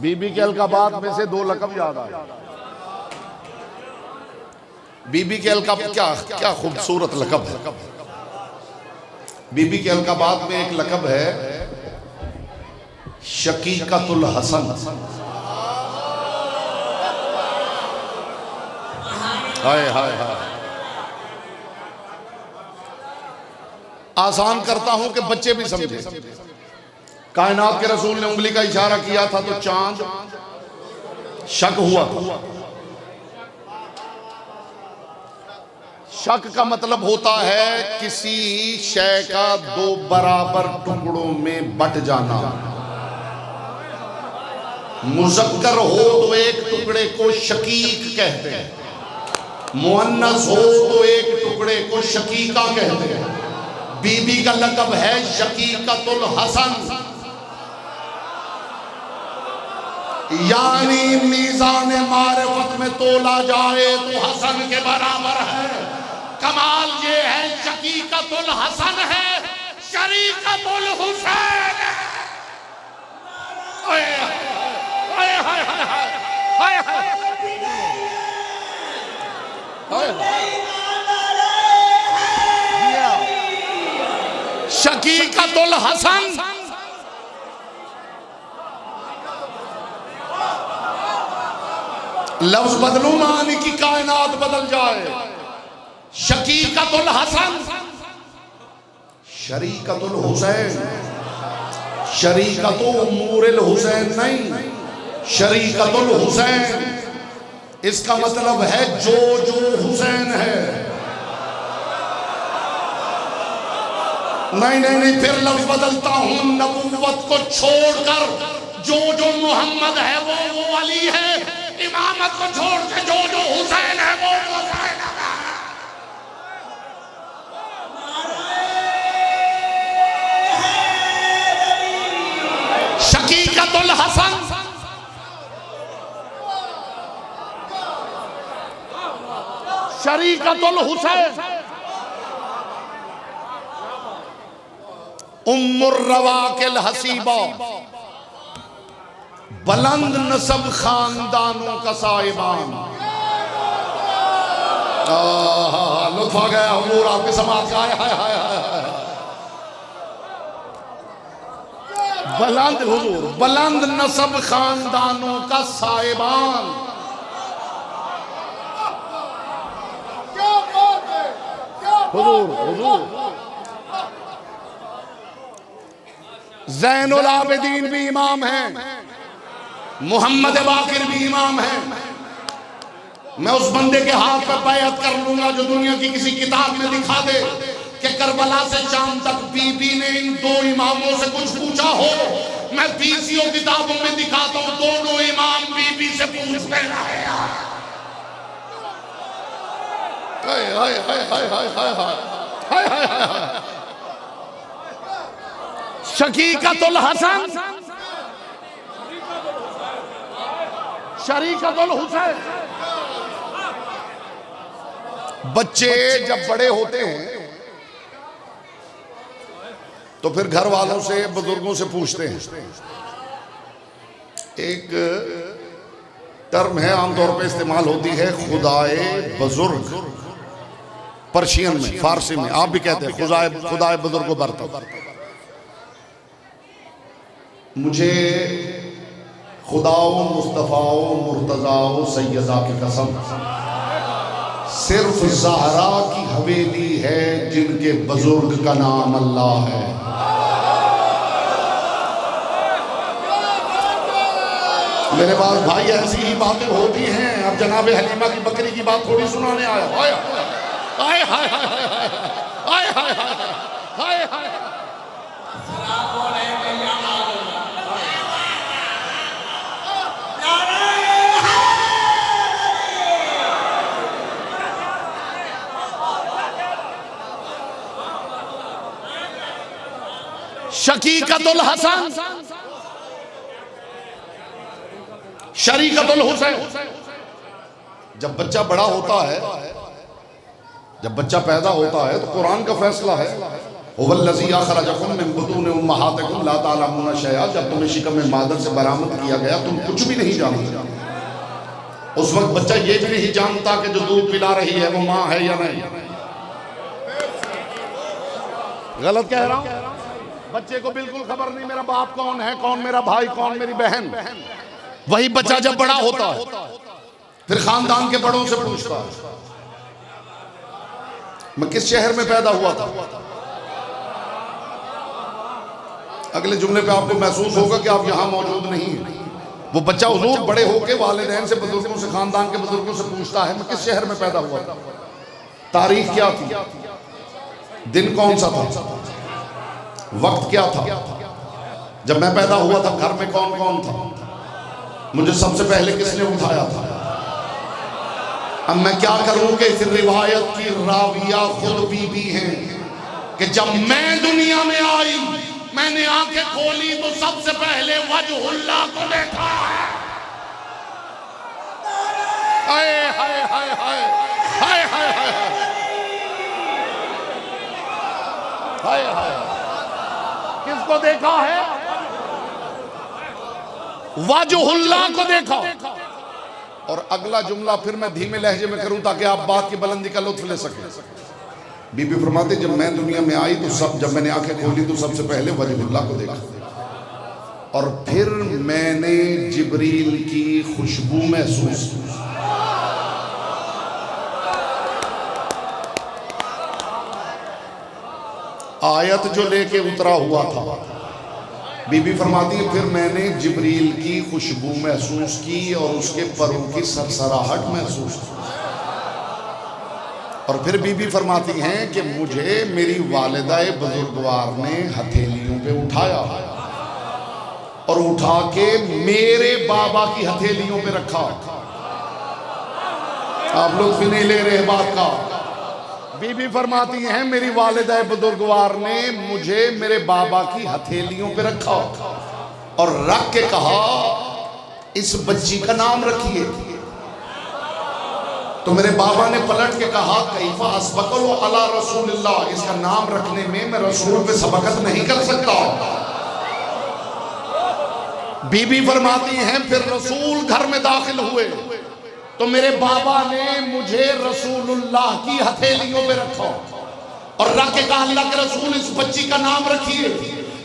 बीबी के अलकाबात में से दो लकब याद आए। बीबी के अलकाब क्या क्या खूबसूरत लकब है। बीबी के अलकाबात में एक लकब है शकीकतुल हसन। हाय हाय हाय। आसान करता हूं कि बच्चे भी समझे। कायनात के रसूल ने उंगली का इशारा किया था तो चांद शक हुआ था। शक का मतलब होता है किसी शय का दो बराबर टुकड़ों में बट जाना। मुज़क्कर हो तो एक टुकड़े को शकीक कहते हैं, मुअन्नस हो तो एक टुकड़े को शकीका कहते हैं। बीबी का लक़ब है शकीकतुल हसन, यानी मीज़ान मारिफत में तोला जाए तो हसन के बराबर है। कमाल ये है शकीकतुल हसन है, शरीकतुल हुसैन है। हाय हाय हाय हाय हाय शकीकतुल हसन लफ्ज बदलू मानी की कायनात बदल जाए। शकीकतुल हसन, शरीकतुल हुसैन, शरीकतु उम्मुरिल हुसैन नहीं, शरीकतुल हुसैन। इसका मतलब है जो जो हुसैन है। नहीं नहीं नहीं, फिर लफ्ज बदलता हूं, नबुव्वत को छोड़कर जो जो मोहम्मद है वो अली है, इमामत को छोड़ के जो जो हुसैन है वो हुसैन है। शकीकतुल हसन, शरीकतुल हुसैन, उम्मुर रवाकिल हसीबा, बुलंद नसब खानदानों का साहिबान। लुत्फ आ गया हुजूर आपके समाज का। हाय हाय हाय हाय, बुलंद हुजूर, बुलंद नसब खानदानों का साहिबान। हुजूर हुजूर ज़ैनुल आबिदीन भी इमाम हैं, मोहम्मद बाकिर भी इमाम हैं। मैं उस बंदे के हाथ पर बैअत कर लूंगा जो दुनिया की किसी किताब में दिखा दे कि करबला से शाम तक बीबी ने इन दो इमामों से कुछ पूछा हो। मैं 20 किताबों में दिखाता हूं दोनों इमाम बीबी से पूछते रहे। हाय हाय हाय हाय हाय हाय हाय हाय हाय। शकीकतुल हसन, शरीकतुल हुसैन। बच्चे जब बड़े होते हैं तो फिर घर वालों से बुजुर्गों से पूछते हैं। एक टर्म है आमतौर पे इस्तेमाल होती है, खुदाए बुजुर्ग। पर्शियन में, फारसी में आप भी कहते हैं खुदाए बुजुर्ग को बरतो। मुझे खुदाओ मुस्तफ़ाओ मुर्तज़ाओ सैयदा की कसम, सिर्फ ज़हरा की हवेली है जिनके बुजुर्ग का नाम अल्लाह है। मेरे पास भाई ऐसी ही बातें होती हैं। अब जनाब हलीमा की बकरी की बात थोड़ी सुनाने आया। हाय हाय हाय हाय हाय हाय हाय हाय। शकीकतुल हसन, शरीकतुल हुसैन। जब बच्चा बड़ा होता है, जब बच्चा पैदा होता है तो कुरान का फैसला है, हुवल्लज़ी अख़रजकुम मिन बुतूनि उम्महातिकुम ला तालमूना शैआ। जब तुम्हें शिकम मादर से बरामद किया गया तुम कुछ भी नहीं जानते। उस वक्त बच्चा ये भी नहीं जानता कि जो दूध पिला रही है वो माँ है या नहीं। गलत कह रहा हूं? बच्चे को बिल्कुल खबर नहीं मेरा बाप कौन है, कौन मेरा भाई, कौन मेरी बहन। वही बच्चा जब बड़ा होता है फिर खानदान के बड़ों से पूछता है मैं किस शहर में पैदा हुआ था। अगले जुमले पे आपको महसूस होगा कि आप यहां मौजूद नहीं हैं। वो बच्चा हुजूर बड़े होके वालिदैन से, बुजुर्गों से, खानदान के बुजुर्गों से पूछता है मैं किस शहर में पैदा हुआ था, तारीख क्या थी, दिन कौन सा था, वक्त क्या था, जब मैं पैदा हुआ था घर में कौन कौन था, मुझे सबसे पहले किसने उठाया था। अब मैं क्या करूं कि इस रिवायत की राविया खुद बीबी हैं कि जब मैं दुनिया में आई मैंने आंखें खोली तो सबसे पहले वजहुल्लाह को देखा है। हाय हाय हाय हाय हाय हाय हाय। हाय हाय, किसको देखा है? वजहुल्लाह को देखा। और अगला जुमला फिर मैं धीमे लहजे में करूं ताकि आप बात की बुलंदी का लुत्फ ले सकें। बीबी फरमाते जब मैं दुनिया में आई तो जब मैंने आंखें खोली तो सबसे पहले वजहुल्लाह को देखा, और फिर मैंने जिब्रील की खुशबू महसूस की। आयत जो लेके उतरा हुआ था, बीबी फरमाती है फिर मैंने जिब्रील की खुशबू महसूस की और उसके परों की सरसराहट महसूस की। और फिर बीबी फरमाती हैं कि मुझे मेरी वालिदा-ए बुजुर्गवार ने हथेलियों पे उठाया और उठा के मेरे बाबा की हथेलियों पे रखा। आप लोग भी नहीं ले रहे बात का। बीबी फरमाती हैं मेरी वालिदा बुजुर्गवार ने मुझे मेरे बाबा की हथेलियों पे रखा और रख के कहा इस बच्ची का नाम रखिए। तो मेरे बाबा ने पलट के कहा कैफा अस्बकल अला रसूलिल्लाह, इसका नाम रखने में मैं रसूल पे सबकत नहीं कर सकता। बीबी फरमाती हैं फिर रसूल घर में दाखिल हुए तो मेरे बाबा ने मुझे रसूलुल्लाह की हथेलियों पे रखा और रख के कहा अल्लाह के रसूल इस बच्ची का नाम रखिए।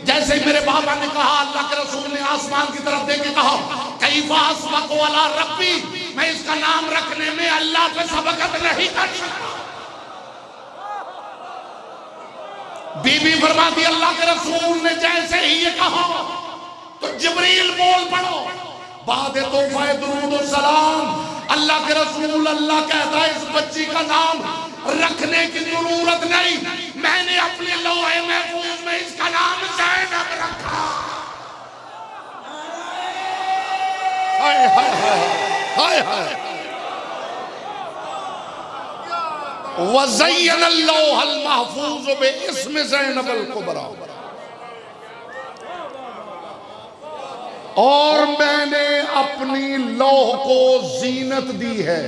जैसे ही मेरे बाबा ने कहा अल्लाह के रसूल ने आसमान की तरफ देख के कहा कैफा अस्बकु अला रब्बी, मैं इसका नाम रखने में अल्लाह पे सबकत नहीं कर सकता। बीबी फरमाती अल्लाह के रसूल ने जैसे ही ये कहा तो जिब्रील बोल पड़ो बाद तोहफा दुरूद और सलाम, अल्लाह के रसूल अल्लाह कहता है इस बच्ची का नाम रखने की जरूरत नहीं, मैंने अपने लौहे महफूज में इसका नाम ज़ैनब रखा। हाय हाय हाय हाय। वज़य्यनल लौहल महफूज बिस्म ज़ैनबल कुबरा, और मैंने अपनी लौह को जीनत दी है।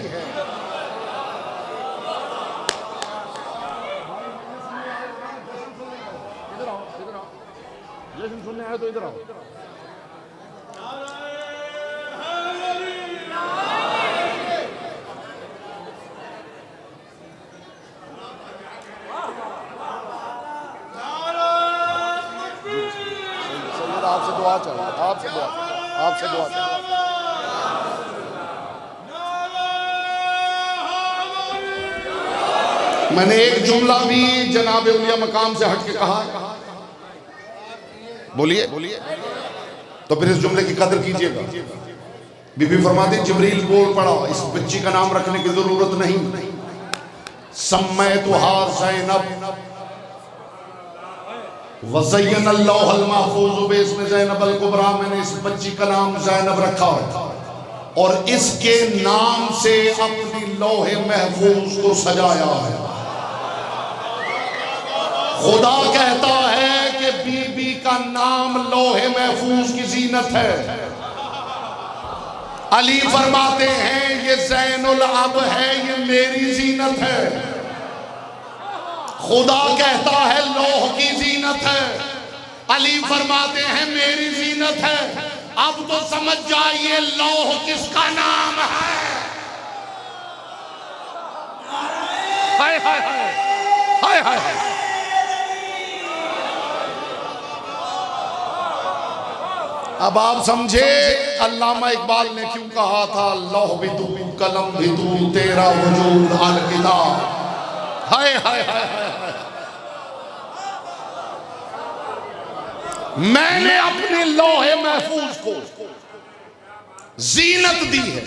लेकिन सुनने आए तो इधर आओ। आपसे दुआ चाहिए, आपसे दुआ, आपसे दुआ चाहिए। मैंने एक जुमला भी जनाब उलिया मकाम से हट के कहा, बोलिए बोलिए, तो फिर इस जुमले की कदर कीजिएगा। बीबी फरमाती जिब्रील बोल पड़ा इस बच्ची का नाम रखने की जरूरत नहीं, सम्मैतुहा ज़ैनब वज़य्यनल लौहल महफूज बिस्म ज़ैनबल कुबरा, मैंने इस बच्ची का नाम ज़ैनब रखा और इसके नाम से अपनी लौहे महफूज को सजाया है। खुदा कहता है कि बीबी का नाम लौहे महफूज की जीनत है। अली फरमाते हैं ये ज़ैनुल अब है, ये मेरी जीनत है। खुदा कहता है लौह की जीनत है, अली फरमाते हैं मेरी जीनत है। अब तो समझ जाइए लौह किसका नाम है। हाय हाय हाय हाय हाय। अब आप समझे अल्लामा इकबाल ने क्यों कहा था लौह भी तू कलम भी तू तेरा वजूद अल किताब। हाय हाय हाय हाय। मैंने अपने लौहे महफूज को जीनत दी है।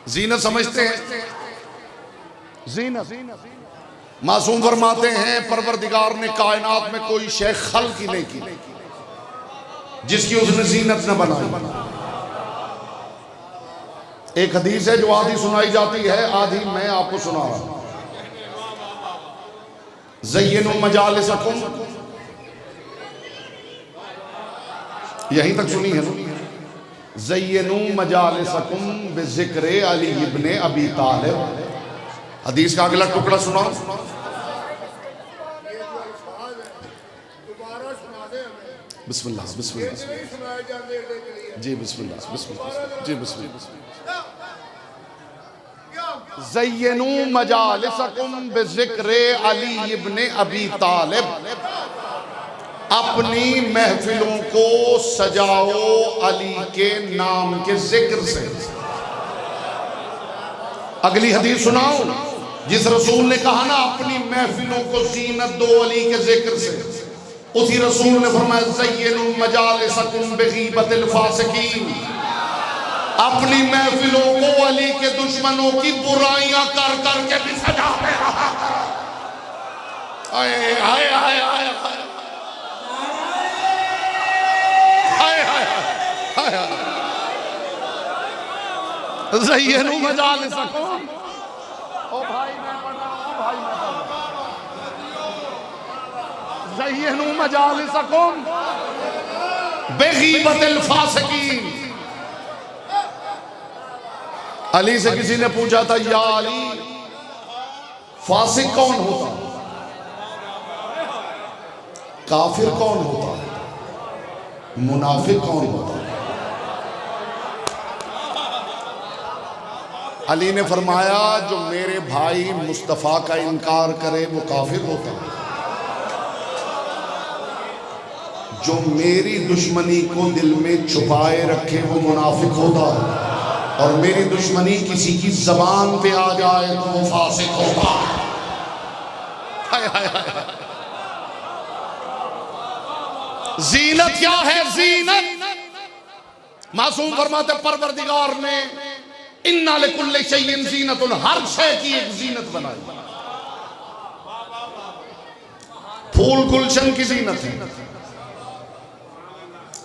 जीनत समझते हैं? जीनत मासूम फरमाते हैं परवरदिगार ने कायनात में कोई शय खल्क ही नहीं की जिसकी उसने जीनत न बनाई। एक हदीस है जो आधी सुनाई जाती है, आधी मैं आपको सुना रहा हूं। ज़य्यिनु मजालिसकुम, यहीं तक सुनी है ना? ज़य्यिनु मजालिसकुम बिज़िक्र अली इब्ने अबी तालिब। हदीस का अगला टुकड़ा सुनाओ। बिस्मिल्लाह बिस्मिल्लाह जी बिस्मिल्लाह बिस्मिल्लाह जी बिस्मिल्लाह। ज़य्यनू मजालिसकुम बिज़िक्र अली इब्ने अबी तालिब, अपनी महफिलों को सजाओ अली के नाम के जिक्र से। अगली हदीस सुनाओ, जिस रसूल ने कहा ना अपनी महफिलों को ज़ीनत दो अली के जिक्र से, उसी रसूल ने फरमाया ज़य्यनू मजालिसकुम बिग़ीबतिल फासिकीन, अपनी महफिलों को अली के दुश्मनों की बुराइयां कर कर के भी सजाते रहा। आए आए आए आए ज़य्यनू मजालिसकुम। ओ भाई मैं पढ़ रहा हूं, भाई मैं पढ़ रहा हूं। ज़य्यनू मजालिसकुम बिग़ीबतिल फासिकीन। अली से किसी ने पूछा था, या अली फासिक कौन होता, काफिर कौन होता, मुनाफिक कौन होता? अली ने फरमाया जो मेरे भाई मुस्तफ़ा का इनकार करे वो काफिर होता, जो मेरी दुश्मनी को दिल में छुपाए रखे वो मुनाफिक होता, और मेरी दुश्मनी किसी की जबान पे आ जाए तो वो फासिक होगा। हाय हाय हाय। ज़ीनत क्या है? ज़ीनत मासूम फरमाते परवरदिगार ने इन्ना लिकुल्लि शैइन ज़ीनतुन, हर शय की एक ज़ीनत बनाई। फूल गुलशन की ज़ीनत है,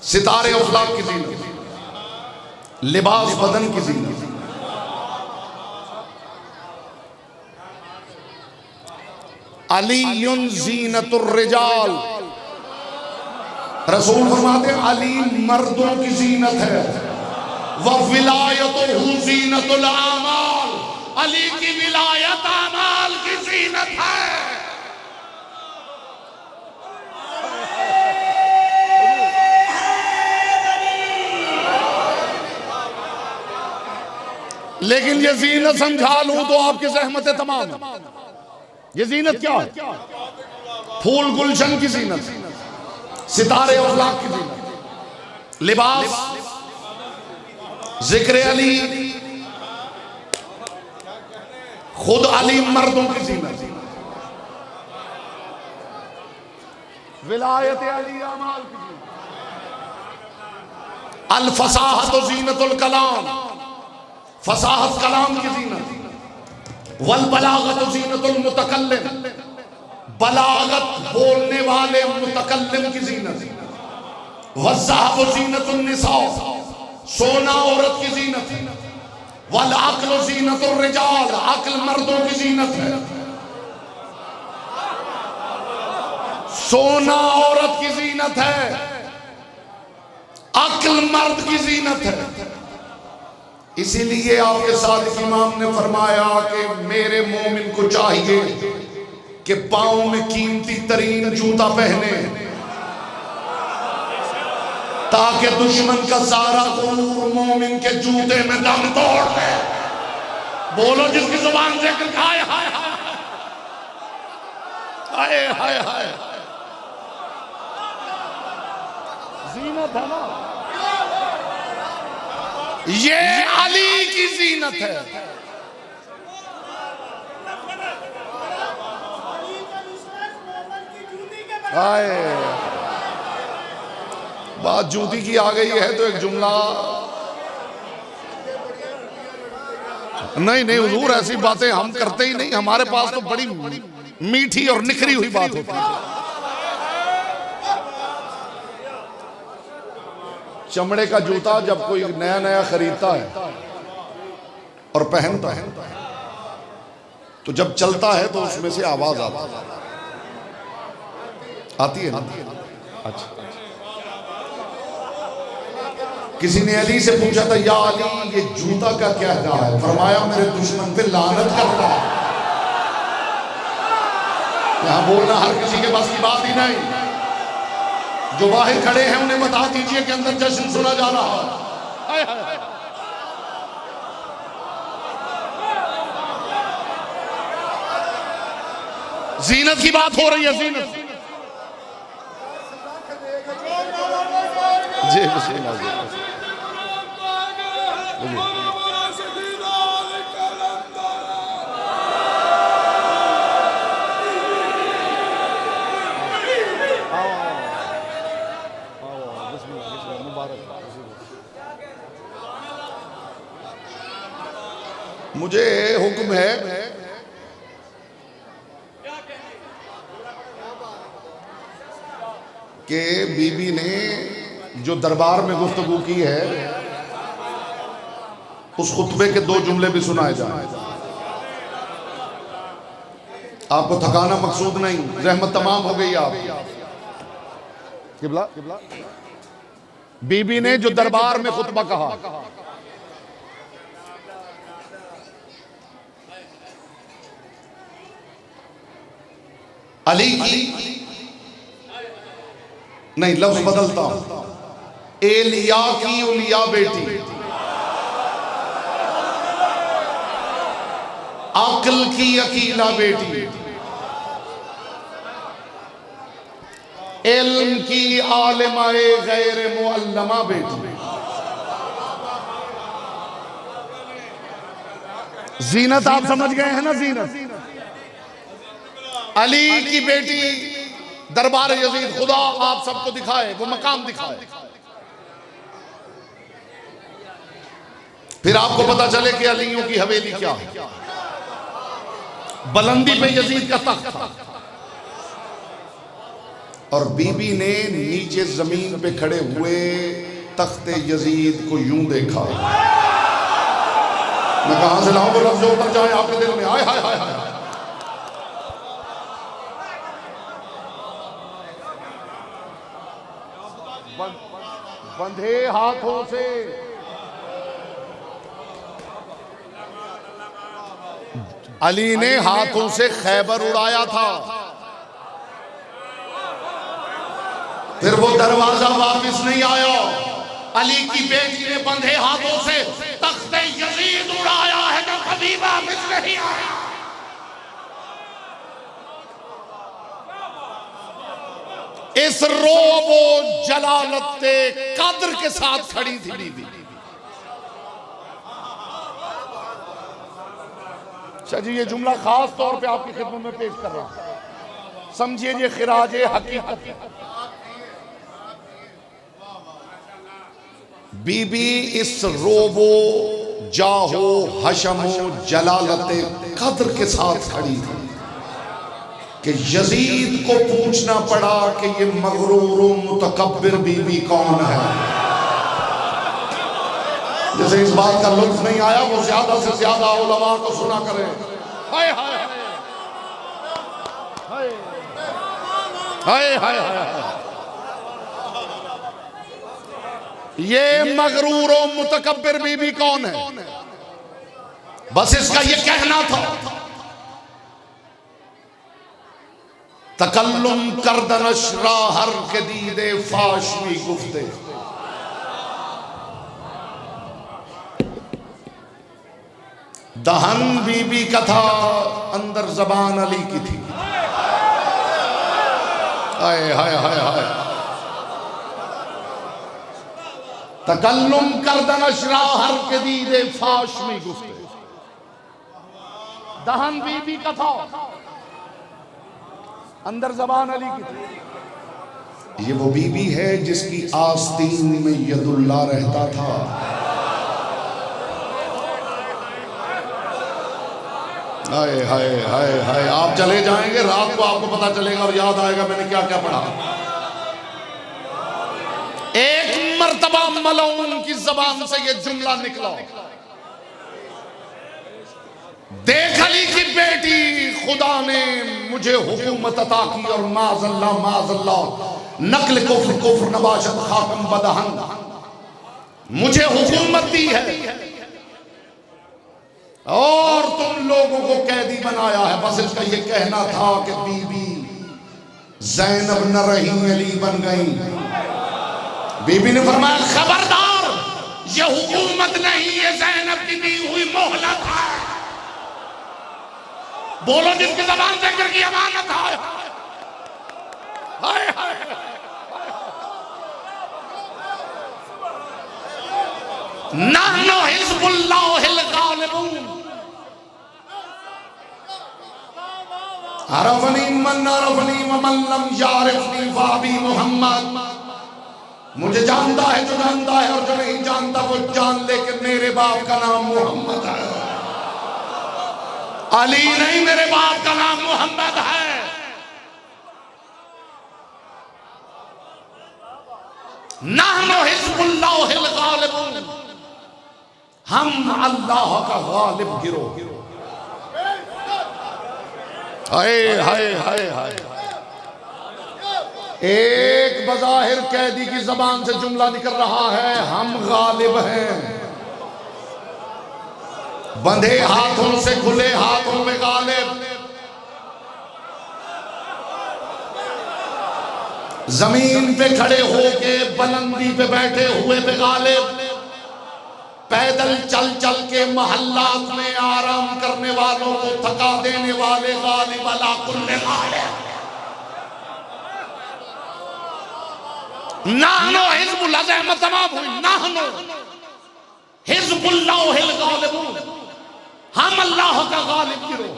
सितारे अफलाक की ज़ीनत, लिबास बदन की ज़ीनत। अलीयुन ज़ीनतुर रिजाल, रसूल फरमाते अली मर्दों की ज़ीनत है। व विलायतुहु ज़ीनतुल आमाल, अली की विलायत आमाल की ज़ीनत है। लेकिन ये ज़ीनत समझा लूं तो आपकी ज़हमतें तमाम। ये ज़ीनत क्या है? फूल गुलशन की ज़ीनत, सितारे अफलाक की ज़ीनत, लिबास, जिक्र अली, खुद अली मर्दों की ज़ीनत, विलायत अली अमाल की ज़ीनत, अल फसाहत ज़ीनतुल कलाम, फसाहत कलाम की ज़ीनत, वल बलागत ज़ीनतुल मुतकल्लिम, बलागत बोलने वाले मुतकल्लिम की ज़ीनत, वज़्ज़हब ज़ीनतुन निसा, सोना औरत की ज़ीनत है, वल अक्ल ज़ीनतुर रिजाल, अक्ल मर्दों की ज़ीनत है। सोना औरत की ज़ीनत है, अक्ल मर्द की ज़ीनत है। इसीलिए आपके साथ इमाम ने फरमाया कि मेरे मोमिन को चाहिए कि पांव में कीमती तरीन जूता पहने, ताकि दुश्मन का सारा गुरूर मोमिन के जूते में दम तोड़ दे। बोलो जिसकी जुबान से हाय हाय हाय हाय हाय। ज़ीनत है ना, ये अली की ज़ीनत है। हाय बात जूती की आ गई है तो एक जुमला नहीं नहीं हुजूर, ऐसी बातें हम करते ही नहीं। हमारे पास तो बड़ी मीठी और निखरी हुई बात होती है। चमड़े का जूता जब कोई नया नया खरीदता है और पहनता है तो जब चलता है तो उसमें से आवाज आती है ना। अच्छा, किसी ने अली से पूछा था, या अली ये जूता का क्या कहा है? फरमाया मेरे दुश्मन पे लानत करता है। यहां बोलना हर किसी के पास की बात ही नहीं। जो बाहर खड़े हैं उन्हें बता दीजिए कि अंदर जश्न सुना जा रहा है। हाय हाय हाय। जीनत की बात हो रही है, जीनत। जी बिस्मिल्लाह जी। मुझे हुक्म है कि बीबी ने जो दरबार में गुफ्तगू की है उस खुतबे के 2 जुमले भी सुनाए जाएं। आपको थकाना मकसूद नहीं, रहमत तमाम हो गई आप। किबला बीबी ने जो दरबार में खुतबा कहा, अली की नहीं, लफ्ज बदलता हूं, एलिया की उलिया बेटी, अक्ल की अकीला बेटी, इल्म की आलिमाए गैर मुअल्लमा बेटी, जीनत आप समझ गए हैं ना, जीनत। अली की बेटी दरबार यजीद, खुदा आप सबको दिखाए, वो मकाम दिखाए, फिर आपको पता चले कि अलियों की हवेली क्या है। बुलंदी पे यजीद का तख्त था और बीबी ने नीचे जमीन पे खड़े हुए तख्ते यजीद को यूं देखा। मैं कहां से लाऊं वो लफ्ज उतर जाए आपके दिल में, हाय हाय हाय हाय। बंधे हाथों से अली ने हाथों से खैबर उड़ाया था, फिर वो दरवाजा वापस नहीं आया। अली की बेटी ने बंधे हाथों से तख्ते यजीद उड़ाया है जो कभी वापस नहीं आया। इस रोबो जलालत कद्र के साथ खड़ी थी बीबी। अच्छा जी, ये जुमला खास तौर पे आपकी खिदमत में पेश कर रहा हूं, समझिए ये खिराज हकीकत। बीबी इस रोबो जाहो हशमो जलालत कद्र के साथ खड़ी थी कि यजीद को पूछना पड़ा कि ये मगरूर मुतकब्बिर बीबी कौन है। जिसे इस बात का लुत्फ नहीं आया वो ज्यादा से ज्यादा उलमा को सुना करे। हाय हाय हाय हाय हाय हाय। ये मगरूर मुतकब्बिर बीबी कौन है? बस इसका ये कहना था तकल्लुम करदनशरा हर के दीदे फाशमी गुफ्ते। दहन बीबी का था, अंदर जबान अली की थी। हाय हाय हाय हाय। तकल्लुम करदनशरा हर के दीदे फाशमी गुफ्ते। दहन बीबी का था, अंदर जबान अली की थी। ये वो बीबी है जिसकी आस्तीन में यदुल्ला रहता था। हाय हाय हाय हाय। आप चले जाएंगे, रात को आपको पता चलेगा और याद आएगा मैंने क्या क्या पढ़ा। एक मर्तबा मलऊन की जबान से ये जुमला निकला, देख अली की बेटी, खुदा ने मुझे हुकूमत अता की और माज़अल्लाह नक्ल कुफ्र कुफ्र नबाशत खाकम बदहन, मुझे हुकूमत दी है और तुम लोगों को कैदी बनाया है। बस इसका ये कहना था कि बीबी ज़ैनब न रही, अली बन गई। बीबी ने फरमाया खबरदार, ये हुकूमत नहीं, ये ज़ैनब की दी हुई मोहलत है। बोलो जिसकी ज़बान ज़िक्र की अमानत है। हाय हाय नहनु हिज़्बुल्लाहिल गालिबून। अरफ़नी मन अरफ़नी व मन लम यारिफ़नी फ़ाबी मोहम्मद। मुझे जानता है जो जानता है, और जो नहीं जानता वो जान ले कि मेरे बाप का नाम मोहम्मद है। अली नहीं, मेरे बाप का नाम मोहम्मद है। नहनु हिज़्बुल्लाहिल गालिबून, हम अल्लाह का गालिब गिरोह। हाय हाय हाय हाय। एक बज़ाहिर कैदी की जबान से जुमला निकल रहा है, हम गालिब हैं। बंधे हाथों से खुले हाथों में गालिब। जमीन पे खड़े होके बुलंदी पे बैठे हुए पे गालिब। पैदल चल चल के महल्लात में आराम करने वालों को थका देने वाले गालिब अला कुल्ले गालिब। नाहनो हिज़्बुल्लाह, ज़हमत तमाम हुई। नाहनो हिज़्बुल्लाहिल गालिबून, हम अल्लाह का गालिब गिरोह।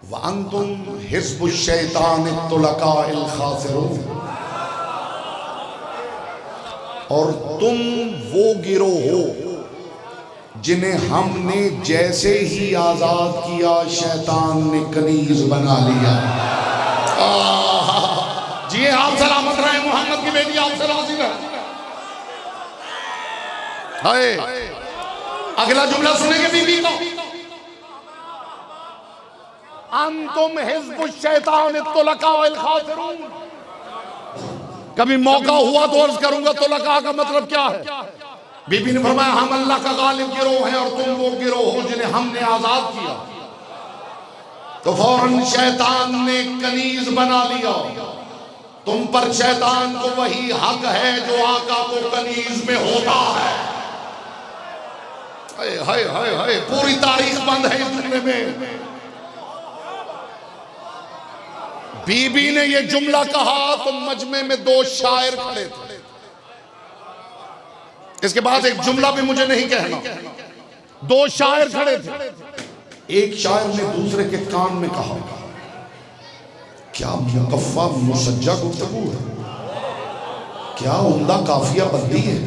व अंतुम हिज़्बुश शैतानित तुलकाइल खासिरून, और तुम वो गिरोह हो जिन्हें हमने जैसे ही आजाद किया शैतान ने कनीज बना लिया। जी आप सलामत रहे, मोहम्मद की बेटी आपसे राज़ी रहे। हाय, अगला जुमला सुनेंगे बीबी को। अंतुम हिज़्बुश शैतानित तुलकाइल खासिरून। कभी मौका हुआ तो अर्ज करूंगा तुलका का मतलब क्या है। बीबी ने फरमाया हम अल्लाह का गालिब गिरोह है और तुम वो गिरोह हो जिन्हें हमने आजाद किया। तो फौरन शैतान ने कनीज बना लिया। तुम पर शैतान को वही हक है जो आका को कनीज में होता है। हाय हाय हाय हाय, पूरी तारीख बंद है इस जुमले में। बीबी ने ये जुमला कहा तो मजमे में दो शायर खड़े थे। इसके बाद एक जुमला भी मुझे नहीं कहना। दो शायर खड़े थे। एक शायर ने दूसरे के कान में कहा, क्या मुकफ़्फ़ा मुसज्जा गुफ्तगू है, क्या उम्दा काफिया बंदी है।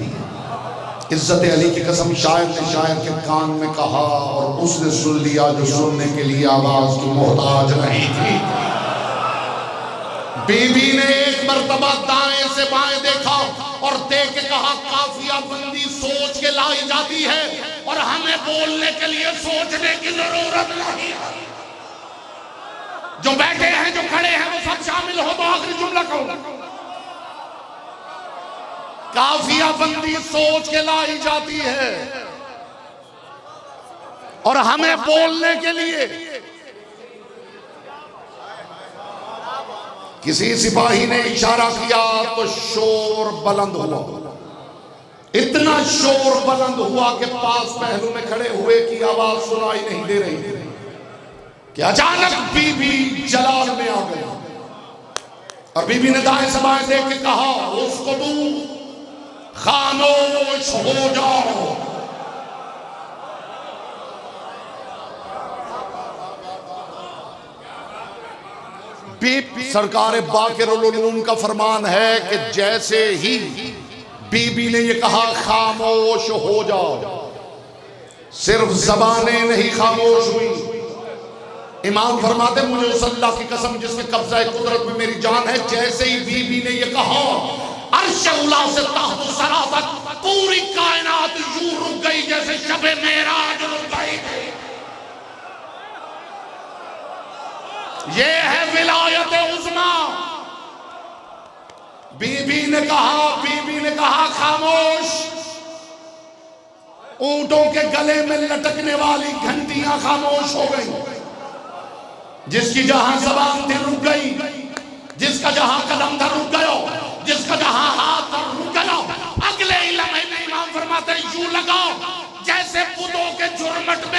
इज्जत अली की कसम, शायर ने शायर के कान में कहा और उसने सुन लिया जो सुनने के लिए आवाज की मोहताज नहीं थी। बीबी ने एक मर्तबा दाएं से बाएं देखा और देख के कहा, काफिया बंदी सोच के लाई जाती है और हमें बोलने के लिए सोचने की जरूरत नहीं है। जो बैठे हैं, जो खड़े हैं, वो सब शामिल हो तो आखिरी जुमला कहूं। काफिया बंदी सोच के लाई जाती है और हमें बोलने के लिए। किसी सिपाही ने इशारा किया तो शोर बुलंद हुआ। इतना शोर बुलंद हुआ कि पास पहलू में खड़े हुए की आवाज सुनाई नहीं दे रही कि अचानक बीबी जलाल में आ गई और बीबी ने दाएं से बाएं देख के कहा, उसको तू खामोश हो जाओ। सरकार बाक़िरुल उलूम का फरमान है कि जैसे ही बीबी ने ये कहा खामोश हो जाओ, सिर्फ ज़बानें नहीं खामोश हुई। इमाम फरमाते, मुझे उस अल्लाह की कसम जिसके कब्ज़ा कुदरत में मेरी जान है, जैसे ही बीबी ने ये कहा अर्श उला से ताहत सरा तक पूरी कायनात यूं रुक गई जैसे शबे मेराज रुक गई। ये है विलायत उज़्मा। बीबी ने कहा खामोश। ऊंटों के गले में लटकने वाली घंटियां खामोश हो गई। जिसकी जहां ज़बान थी रुक गई, जिसका जहां कदम था रुक गयो, जिसका जहां हाथ था रुक गयो। अगले इलम इमाम फरमाते यूं लगाओ जैसे बुतों के झुरमट में